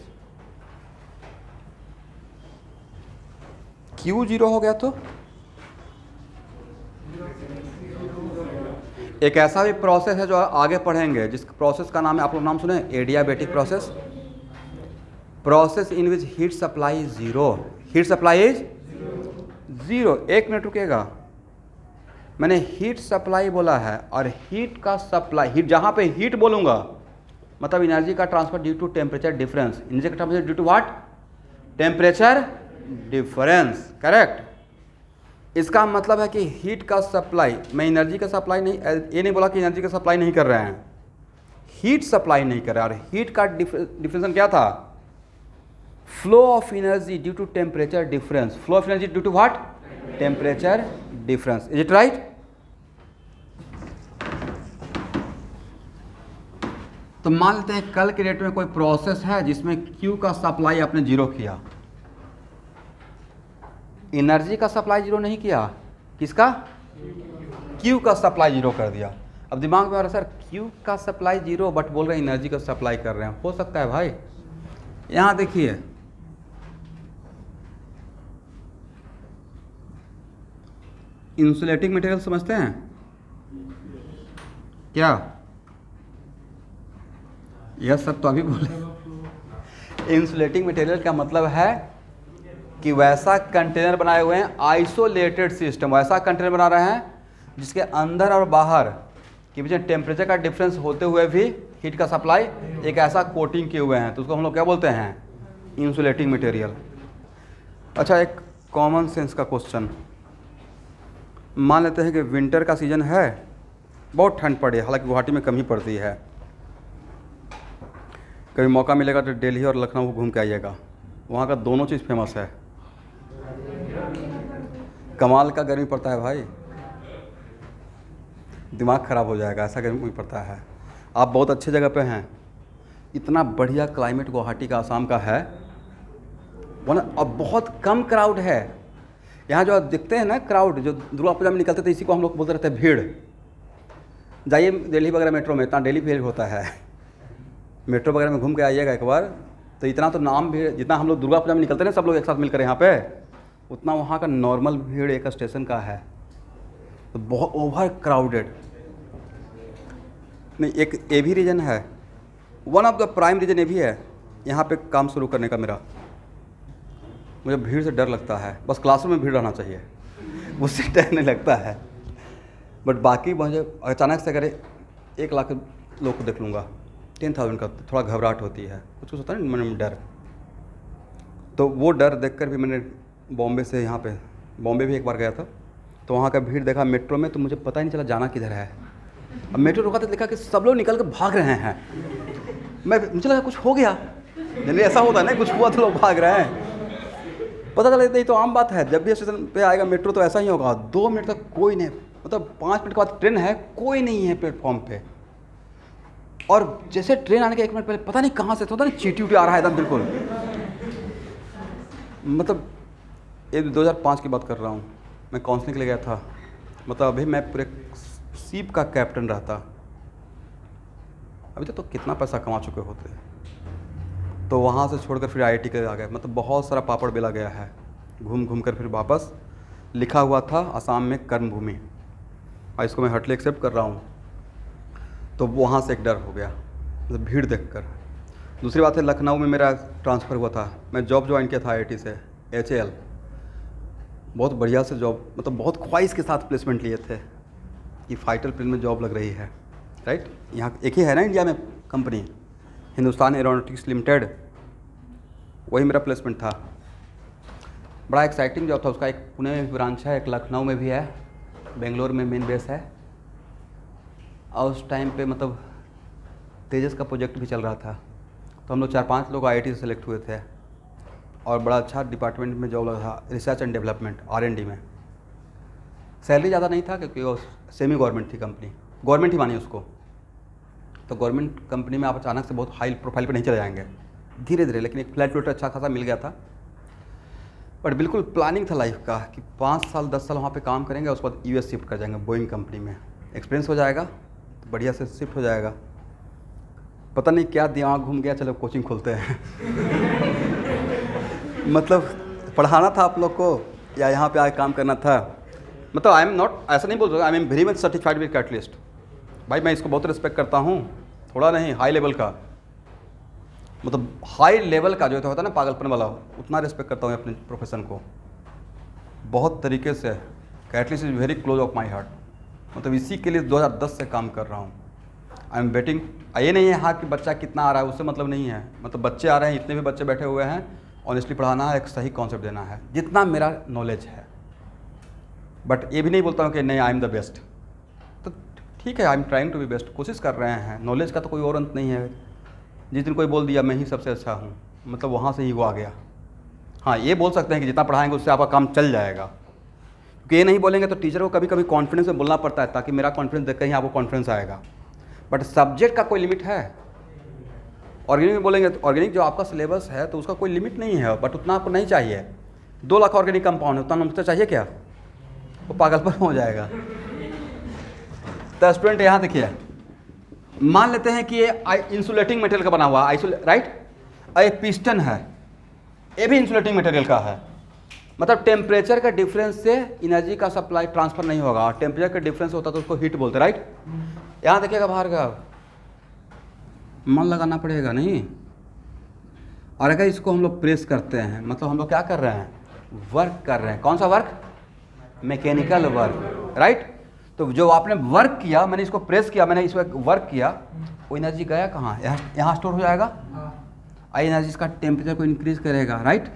क्यू 0 हो गया तो एक ऐसा भी प्रोसेस है जो आगे पढ़ेंगे, जिस प्रोसेस का नाम है, आप लोग नाम सुने, adiabatic process. Process in which heat supply is 0, heat supply is 0। एक मिनट रुकिएगा, मैंने हीट सप्लाई बोला है, और हीट का सप्लाई, हीट जहाँ पे हीट बोलूँगा मतलब एनर्जी का transfer due to temperature difference, energy का transfer due to what, temperature difference, correct. इसका मतलब है कि हीट का सप्लाई, मैं एनर्जी का सप्लाई नहीं, ये नहीं बोला कि एनर्जी का सप्लाई नहीं कर रहे हैं, हीट सप्लाई नहीं कर रहे हैं। और हीट का डिफरेंस क्या था, flow of energy due to temperature difference, flow of energy due to what, temperature difference. Is it right. तो मान लेते हैं कल के डेट में कोई प्रोसेस है जिसमें क्यू का सप्लाई आपने 0 किया, एनर्जी का सप्लाई 0 नहीं किया, किसका, क्यू का सप्लाई 0 कर दिया। अब दिमाग में आ रहा सर क्यू का सप्लाई 0 बट बोल रहे हैं एनर्जी का सप्लाई कर रहे हैं, हो सकता है भाई। यहाँ देखिए, इंसुलेटिंग मटेरियल समझते हैं क्या, यस सर, तो अभी बोले। इंसुलेटिंग मटेरियल का मतलब है कि वैसा कंटेनर बनाए हुए हैं, आइसोलेटेड सिस्टम, वैसा कंटेनर बना रहे हैं जिसके अंदर और बाहर कि भैया टेम्परेचर का डिफरेंस होते हुए भी हीट का सप्लाई एक ऐसा कोटिंग किए हुए हैं, तो उसको हम लोग क्या बोलते हैं, इंसुलेटिंग मटेरियल। अच्छा, एक कॉमन सेंस का क्वेश्चन, मान लेते हैं कि विंटर का सीज़न है, बहुत ठंड पड़ी है, हालांकि गुवाहाटी में कम ही पड़ती है, कभी मौका मिलेगा तो दिल्ली और लखनऊ घूम के आइएगा, वहाँ का दोनों चीज़ फेमस है। कमाल का गर्मी पड़ता है भाई, दिमाग ख़राब हो जाएगा, ऐसा गर्मी पड़ता है। आप बहुत अच्छे जगह पे हैं, इतना बढ़िया क्लाइमेट गुवाहाटी का, आसाम का है वरना, और बहुत कम क्राउड है यहाँ। जो आप दिखते हैं ना क्राउड, जो दुर्गा पूजा में निकलते थे, इसी को हम लोग बोलते रहते हैं भीड़। जाइए दिल्ली वगैरह मेट्रो में, इतना डेली भीड़ होता है, मेट्रो वगैरह में घूम के आइएगा एक बार, तो इतना तो नाम भीड़, जितना हम लोग दुर्गा पूजा में निकलते हैं सब लोग एक साथ मिलकर यहाँ पे, उतना वहाँ का नॉर्मल भीड़ एक स्टेशन का है, तो बहुत ओवर क्राउडेड नहीं। एक ये भी रीज़न है, one of the prime reason ये भी है यहाँ पे काम शुरू करने का मेरा। मुझे भीड़ से डर लगता है, बस क्लासरूम में भीड़ रहना चाहिए, उससे डर नहीं लगता है। बट बाकी मुझे अचानक से अगर 1 लाख लोग को देख लूँगा, 10,000 का, थोड़ा घबराहट होती है, कुछ होता है ना मन में डर। तो वो डर देखकर भी मैंने बॉम्बे से यहाँ पे, बॉम्बे भी एक बार गया था, तो वहाँ का भीड़ देखा मेट्रो में, तो मुझे पता ही नहीं चला जाना किधर है। अब मेट्रो रुका तो देखा कि सब लोग निकल कर भाग रहे हैं, मुझे लगा कुछ हो गया, यानी ऐसा होता है ना, कुछ हुआ तो लोग भाग रहे हैं। पता चला ये तो आम बात है, जब भी स्टेशन पे आएगा मेट्रो तो ऐसा ही होगा, 2 मिनट तक कोई नहीं, मतलब 5 मिनट के बाद ट्रेन है, कोई नहीं है प्लेटफॉर्म पे। और जैसे ट्रेन आने के 1 मिनट पहले पता नहीं कहाँ से होता ना, चींटी उटी आ रहा है एकदम बिल्कुल। मतलब ये 2005 की बात कर रहा हूँ, मैं काउंसलिंग के लिए गया था, मतलब अभी मैं पूरे शिप का कैप्टन रहता, अभी तक तो कितना पैसा कमा चुके होते। तो वहाँ से छोड़कर फिर IIT के आ गए, मतलब बहुत सारा पापड़ बेला गया है, घूम घूम कर फिर वापस। लिखा हुआ था असम में कर्मभूमि, और इसको मैं हटली एक्सेप्ट कर रहा हूँ। तो वहाँ से एक डर हो गया, मतलब भीड़ देखकर। दूसरी बात है, लखनऊ में मेरा ट्रांसफ़र हुआ था, मैं जॉब ज्वाइन किया था IIT से, HAL, बहुत बढ़िया से जॉब, मतलब बहुत ख्वाहिश के साथ प्लेसमेंट लिए थे कि फाइटर प्लेन में जॉब लग रही है, राइट। यहाँ एक ही है ना इंडिया में कंपनी, हिंदुस्तान एरोनॉटिक्स लिमिटेड, वही मेरा प्लेसमेंट था। बड़ा एक्साइटिंग जॉब था उसका, एक पुणे में भी ब्रांच है, एक लखनऊ में भी है, बेंगलोर में मेन बेस है। और उस टाइम पे मतलब तेजस का प्रोजेक्ट भी चल रहा था, तो हम लोग 4-5 लोग IIT से सेलेक्ट हुए थे, और बड़ा अच्छा डिपार्टमेंट में जॉब लगा था, रिसर्च एंड डेवलपमेंट, R&D में। सैलरी ज़्यादा नहीं था क्योंकि वो सेमी गवर्नमेंट थी कंपनी, गवर्नमेंट ही मानिए उसको। तो गवर्नमेंट कंपनी में आप अचानक से बहुत हाई प्रोफाइल पे नहीं चले जाएंगे, धीरे धीरे, लेकिन एक फ्लैट वेट अच्छा खासा मिल गया था। बट बिल्कुल प्लानिंग था लाइफ का कि 5 साल 10 साल वहाँ पे काम करेंगे, उसके बाद US शिफ्ट कर जाएंगे, बोइंग कंपनी में एक्सपीरियंस हो जाएगा, तो बढ़िया से शिफ्ट हो जाएगा। पता नहीं क्या दिमाग घूम गया, चलो कोचिंग खोलते हैं मतलब पढ़ाना था आप लोग को या यहाँ पे आके काम करना था। मतलब आई एम नॉट, ऐसा नहीं बोल रहा, I am very much certified with catalyst. भाई मैं इसको बहुत रिस्पेक्ट करता हूँ, थोड़ा नहीं, हाई लेवल का, मतलब हाई लेवल का जो होता है ना पागलपन वाला, उतना रिस्पेक्ट करता हूँ अपने प्रोफेशन को बहुत तरीके से। Catalyst is very close of my heart, मतलब इसी के लिए 2010 से काम कर रहा हूँ। I am waiting. ये नहीं है हाँ कि बच्चा कितना आ रहा है उससे मतलब नहीं है, मतलब बच्चे आ रहे हैं, इतने भी बच्चे बैठे हुए हैं, ऑनेस्टली पढ़ाना है, एक सही कॉन्सेप्ट देना है, जितना मेरा नॉलेज है। बट ये भी नहीं बोलता हूँ कि नहीं आई एम द बेस्ट, तो ठीक है, I am trying to be best, कोशिश कर रहे हैं। नॉलेज का तो कोई और अंत नहीं है, जिस दिन कोई बोल दिया मैं ही सबसे अच्छा हूँ, मतलब वहाँ से ही वो आ गया। हाँ, ये बोल सकते हैं कि जितना पढ़ाएंगे उससे आपका काम चल जाएगा, क्योंकि ये नहीं बोलेंगे तो टीचर को कभी कभी कॉन्फिडेंस में बोलना पड़ता है, ताकि मेरा कॉन्फिडेंस देख कर ही आपको कॉन्फिडेंस आएगा। बट सब्जेक्ट का कोई लिमिट है। ऑर्गेनिक में बोलेंगे तो ऑर्गेनिक जो आपका सिलेबस है तो उसका कोई लिमिट नहीं है, बट उतना आपको नहीं चाहिए। 2 लाख ऑर्गेनिक कंपाउंड है, उतना नंबर चाहिए क्या? वो पागलपन हो जाएगा। तो स्टूडेंट यहाँ देखिए, मान लेते हैं कि ये इंसुलेटिंग मटेरियल का बना हुआ है, राइट। ये पिस्टन है, ये भी इंसुलेटिंग मटेरियल का है, मतलब टेम्परेचर का डिफरेंस से एनर्जी का सप्लाई ट्रांसफर नहीं होगा। टेम्परेचर का डिफरेंस होता तो उसको हीट बोलते, राइट। यहाँ देखिएगा बाहर का, मन लगाना पड़ेगा नहीं। और अगर इसको हम लोग प्रेस करते हैं, मतलब हम लोग क्या कर रहे हैं? वर्क कर रहे हैं। कौन सा वर्क? Mechanical work, right. तो जो आपने वर्क किया, मैंने इसको प्रेस किया, मैंने इसको वर्क किया, वो एनर्जी गया कहाँ? यहाँ स्टोर हो जाएगा। आई एनर्जी इसका टेम्परेचर को इंक्रीज करेगा, राइट।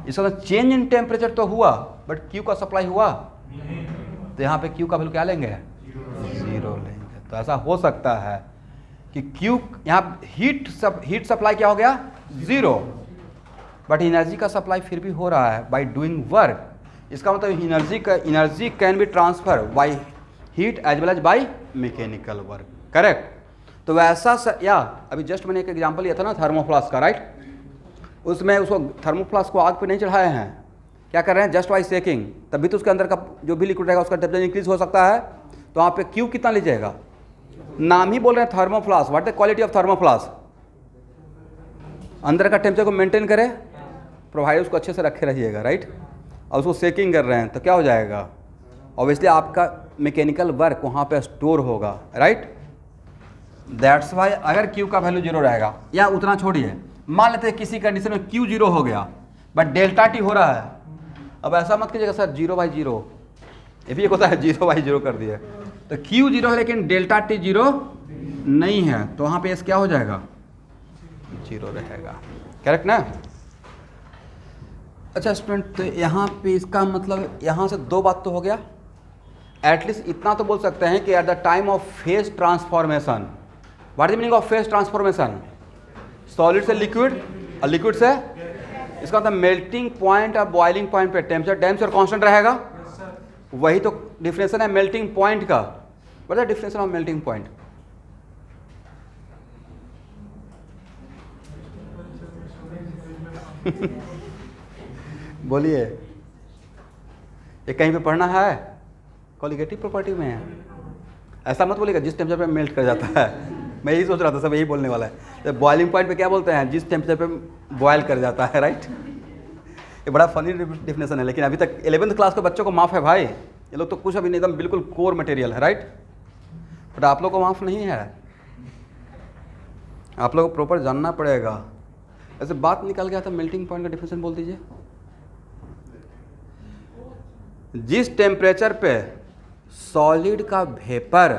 इसका चेंज इन टेम्परेचर तो हुआ, बट क्यू का सप्लाई हुआ, तो यहाँ पे क्यू का वैल्यू क्या लेंगे? 0 लेंगे। तो ऐसा हो सकता है कि क्यू यहाँ हीट सप्लाई क्या हो गया? 0, बट एनर्जी का सप्लाई फिर भी हो रहा है बाय डूइंग वर्क। इसका मतलब energy can be transfer by heat as well as by mechanical work, correct. तो वैसा या अभी जस्ट मैंने एक एग्जांपल लिया था ना थर्मोफ्लास्क का, राइट। उसमें उसको थर्मोफ्लास्क को आग पे नहीं चढ़ाए हैं, क्या कर रहे हैं? जस्ट बाय सेकिंग, तभी तो उसके अंदर का जो भी लिक्विड रहेगा उसका टेम्परेचर इंक्रीज हो सकता है। तो वहाँ पे क्यू कितना लीजिएगा? नाम ही बोल रहे हैं थर्मोफ्लास्क, व्हाट द क्वालिटी ऑफ थर्मोफ्लास्क? अंदर का टेम्परेचर को मेंटेन करे, प्रोवाइड उसको अच्छे से रखे रहिएगा, राइट। और उसको सेकिंग कर रहे हैं तो क्या हो जाएगा? ऑब्वियसली आपका मैकेनिकल वर्क वहाँ पे स्टोर होगा, राइट। दैट्स वाई अगर क्यू का वैल्यू 0 रहेगा, या उतना छोड़िए, मान लेते हैं किसी कंडीशन में क्यू 0 हो गया बट डेल्टा टी हो रहा है। अब ऐसा मत कीजिएगा सर 0/0, ये भी एक होता है 0/0 कर दिए, तो क्यू 0 है लेकिन डेल्टा टी 0 नहीं है, तो वहाँ पे एस क्या हो जाएगा? 0 रहेगा, करेक्ट ना। अच्छा स्टूडेंट, तो यहाँ पे इसका मतलब यहाँ से 2 बात तो हो गया। एटलीस्ट इतना तो बोल सकते हैं कि at the time of phase transformation, what is the meaning of phase transformation? Solid से लिक्विड और लिक्विड से, इसका मतलब मेल्टिंग पॉइंट और बॉइलिंग पॉइंट पे टेम्परेचर कांस्टेंट रहेगा। वही तो डिफरेंशन है मेल्टिंग पॉइंट का। What is the डिफरेंशन of melting point? बोलिए, ये कहीं पे पढ़ना है? कॉलिगेटिव प्रॉपर्टी में है। ऐसा मत बोलिएगा जिस टेम्परेचर पे मेल्ट कर जाता है। मैं यही सोच रहा था, सब यही बोलने वाला है। तो बॉइलिंग पॉइंट पे क्या बोलते हैं? जिस टेम्परेचर पे बॉयल कर जाता है, राइट। ये बड़ा फनी डिफिनेशन है, लेकिन अभी तक 11th क्लास के बच्चों को माफ़ है भाई। ये लोग तो कुछ अभी नहीं, एकदम बिल्कुल कोर मटेरियल है, राइट। बट आप लोग को माफ़ नहीं है, आप लोग को प्रॉपर जानना पड़ेगा। ऐसे बात निकल गया था, मेल्टिंग पॉइंट का डिफिनेशन बोल दीजिए। जिस टेम्परेचर पे सॉलिड का वेपर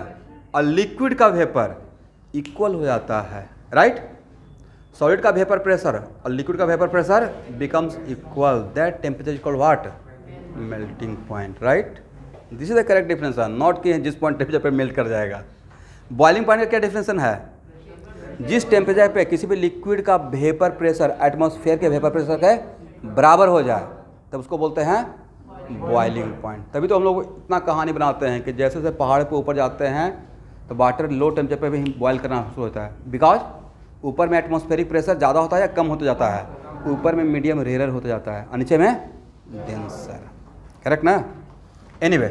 और लिक्विड का वेपर इक्वल हो जाता है, राइट। सॉलिड का वेपर प्रेशर और लिक्विड का vapour pressure becomes equal, that temperature equal what? Melting point, right. This is the correct डिफरेंशन, not कि जिस पॉइंट टेम्परेचर पे मेल्ट कर जाएगा। बॉइलिंग पॉइंट का क्या डिफरेंशन है? जिस टेम्परेचर पे किसी भी लिक्विड का वेपर प्रेशर एटमॉस्फेयर के वेपर प्रेशर के बराबर हो जाए तब उसको बोलते हैं बॉइलिंग पॉइंट। तभी तो हम लोग इतना कहानी बनाते हैं कि जैसे जैसे पहाड़ पे ऊपर जाते हैं तो वाटर लो टेम्परेचर पे भी बॉयल करना शुरू होता है, बिकॉज ऊपर में एटमॉस्फेरिक प्रेशर ज़्यादा होता है या कम होता जाता है? ऊपर में मीडियम रेयर होता जाता है और नीचे में डेंसर, करेक्ट ना। एनीवे,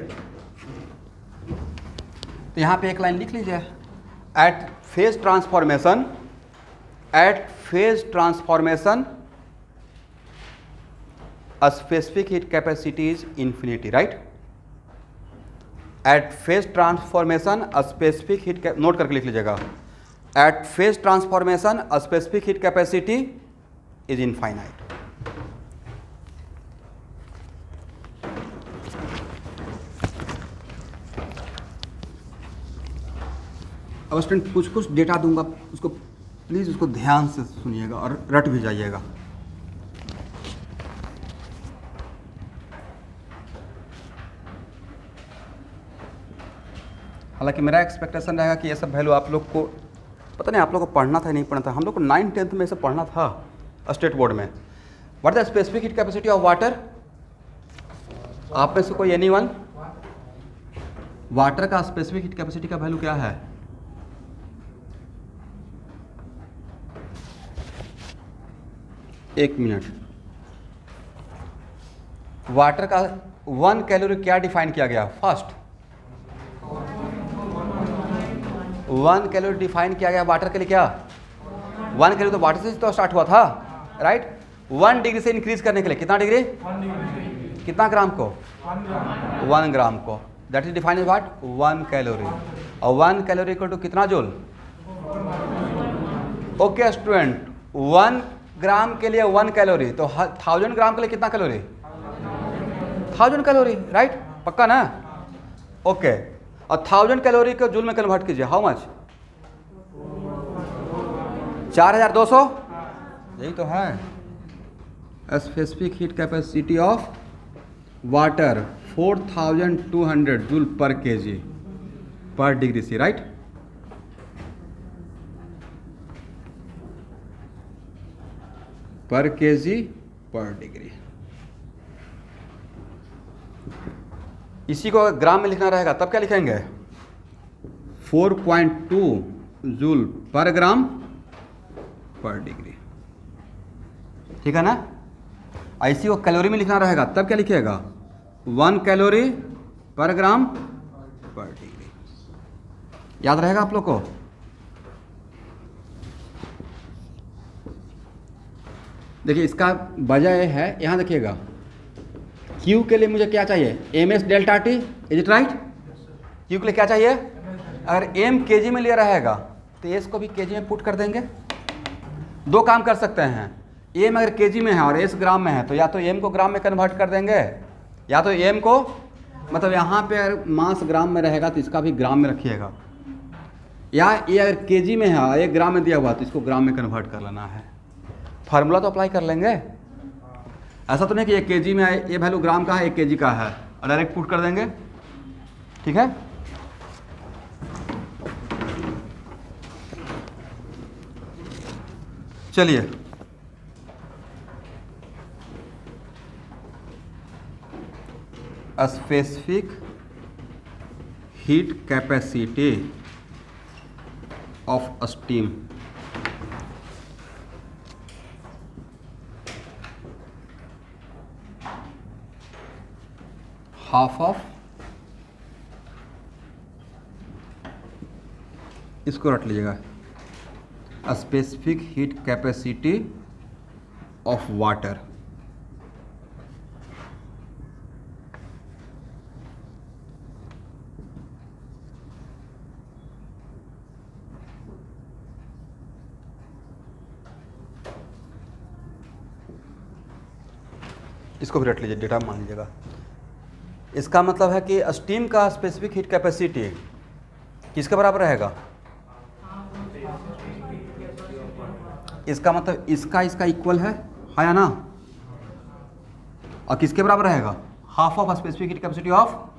तो यहाँ पे एक लाइन लिख लीजिए, at phase transformation a specific heat capacity is infinity, right? At phase transformation a specific heat note करके लिख लीजिएगा, at phase transformation a specific heat capacity is infinite. अब स्टूडेंट कुछ डेटा दूंगा, उसको प्लीज़ उसको ध्यान से सुनिएगा और रट भी जाइएगा। हालांकि मेरा एक्सपेक्टेशन रहेगा कि ये सब वैल्यू आप लोग को पता नहीं, आप लोग को पढ़ना था नहीं पढ़ना था। हम लोग को 9th-10th में ये सब पढ़ना था स्टेट बोर्ड में। What the specific heat capacity of water? आप में से कोई एनीवन? वाटर का स्पेसिफिक हीट कैपेसिटी का वैल्यू क्या है? एक मिनट। वाटर का 1 कैलोरी क्या डिफाइन किया गया? फर्स्ट 1 कैलोरी डिफाइन किया गया वाटर के लिए। क्या 1 कैलोरी तो वाटर से तो स्टार्ट हुआ था, राइट। 1 डिग्री से इंक्रीज करने के लिए कितना डिग्री? 1 डिग्री। कितना ग्राम को? 1 ग्राम को। That is defined as what? 1 calorie. और 1 कैलोरी इक्वल टू कितना जूल? ओके स्टूडेंट, 1 ग्राम के लिए 1 कैलोरी, तो 1000 ग्राम के लिए कितना कैलोरी? 1000 calorie, right. पक्का ना? ओके। और 1000 कैलोरी को जूल में कन्वर्ट कीजिए, हाउ मच? 4200, यही तो है। Specific heat capacity of water 4200 joule पर केजी पर डिग्री सी, राइट? पर केजी पर डिग्री। इसी को अगर ग्राम में लिखना रहेगा तब क्या लिखेंगे? 4.2 जूल पर ग्राम पर डिग्री, ठीक है ना? इसी को कैलोरी में लिखना रहेगा तब क्या लिखिएगा? 1 कैलोरी पर ग्राम पर डिग्री। याद रहेगा आप लोग को? देखिए इसका वजह यह है, यहाँ देखिएगा Q के लिए मुझे क्या चाहिए? ms delta T, is it right? Q के लिए क्या चाहिए? अगर m kg में लिया रहेगा तो s को भी kg में पुट कर देंगे। दो काम कर सकते हैं, m अगर kg में है और s ग्राम में है तो या तो m को ग्राम में कन्वर्ट कर देंगे, या तो m को मतलब यहाँ पे अगर मास ग्राम में रहेगा तो इसका भी ग्राम में रखिएगा, या ये अगर kg में है और 1 ग्राम में दिया हुआ तो इसको ग्राम में कन्वर्ट कर लेना है। फार्मूला तो अप्लाई कर लेंगे। ऐसा तो नहीं कि 1 केजी में है, ये वैल्यू ग्राम का है 1 केजी का है और डायरेक्ट पुट कर देंगे, ठीक है? चलिए specific heat capacity of steam half of, इसको रट लीजिएगा, specific heat capacity of water इसको भी रट लीजिए, डेटा मान लीजिएगा। इसका मतलब है कि स्टीम का स्पेसिफिक हीट कैपेसिटी किसके बराबर रहेगा? इसका मतलब इसका इक्वल है या ना? और किसके बराबर रहेगा? Half of specific heat capacity of,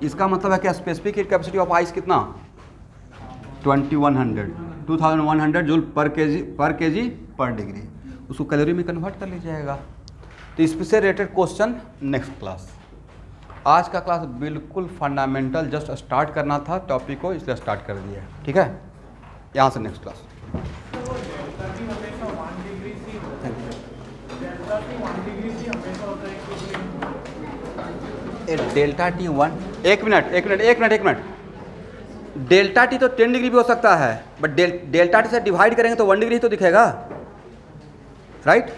इसका मतलब है कि specific heat capacity of ice कितना? 2100 जूल पर केजी पर डिग्री। उसको कैलोरी में कन्वर्ट कर लीजिएगा। तो इस से रिलेटेड क्वेश्चन नेक्स्ट क्लास। आज का क्लास बिल्कुल फंडामेंटल जस्ट स्टार्ट करना था टॉपिक को, इसलिए स्टार्ट कर दिया है, ठीक है? यहाँ से नेक्स्ट क्लास। डेल्टा टी 1, एक मिनट, डेल्टा टी तो 10 डिग्री भी हो सकता है, बट डेल्टा टी से डिवाइड करेंगे तो 1 डिग्री तो दिखेगा, राइट?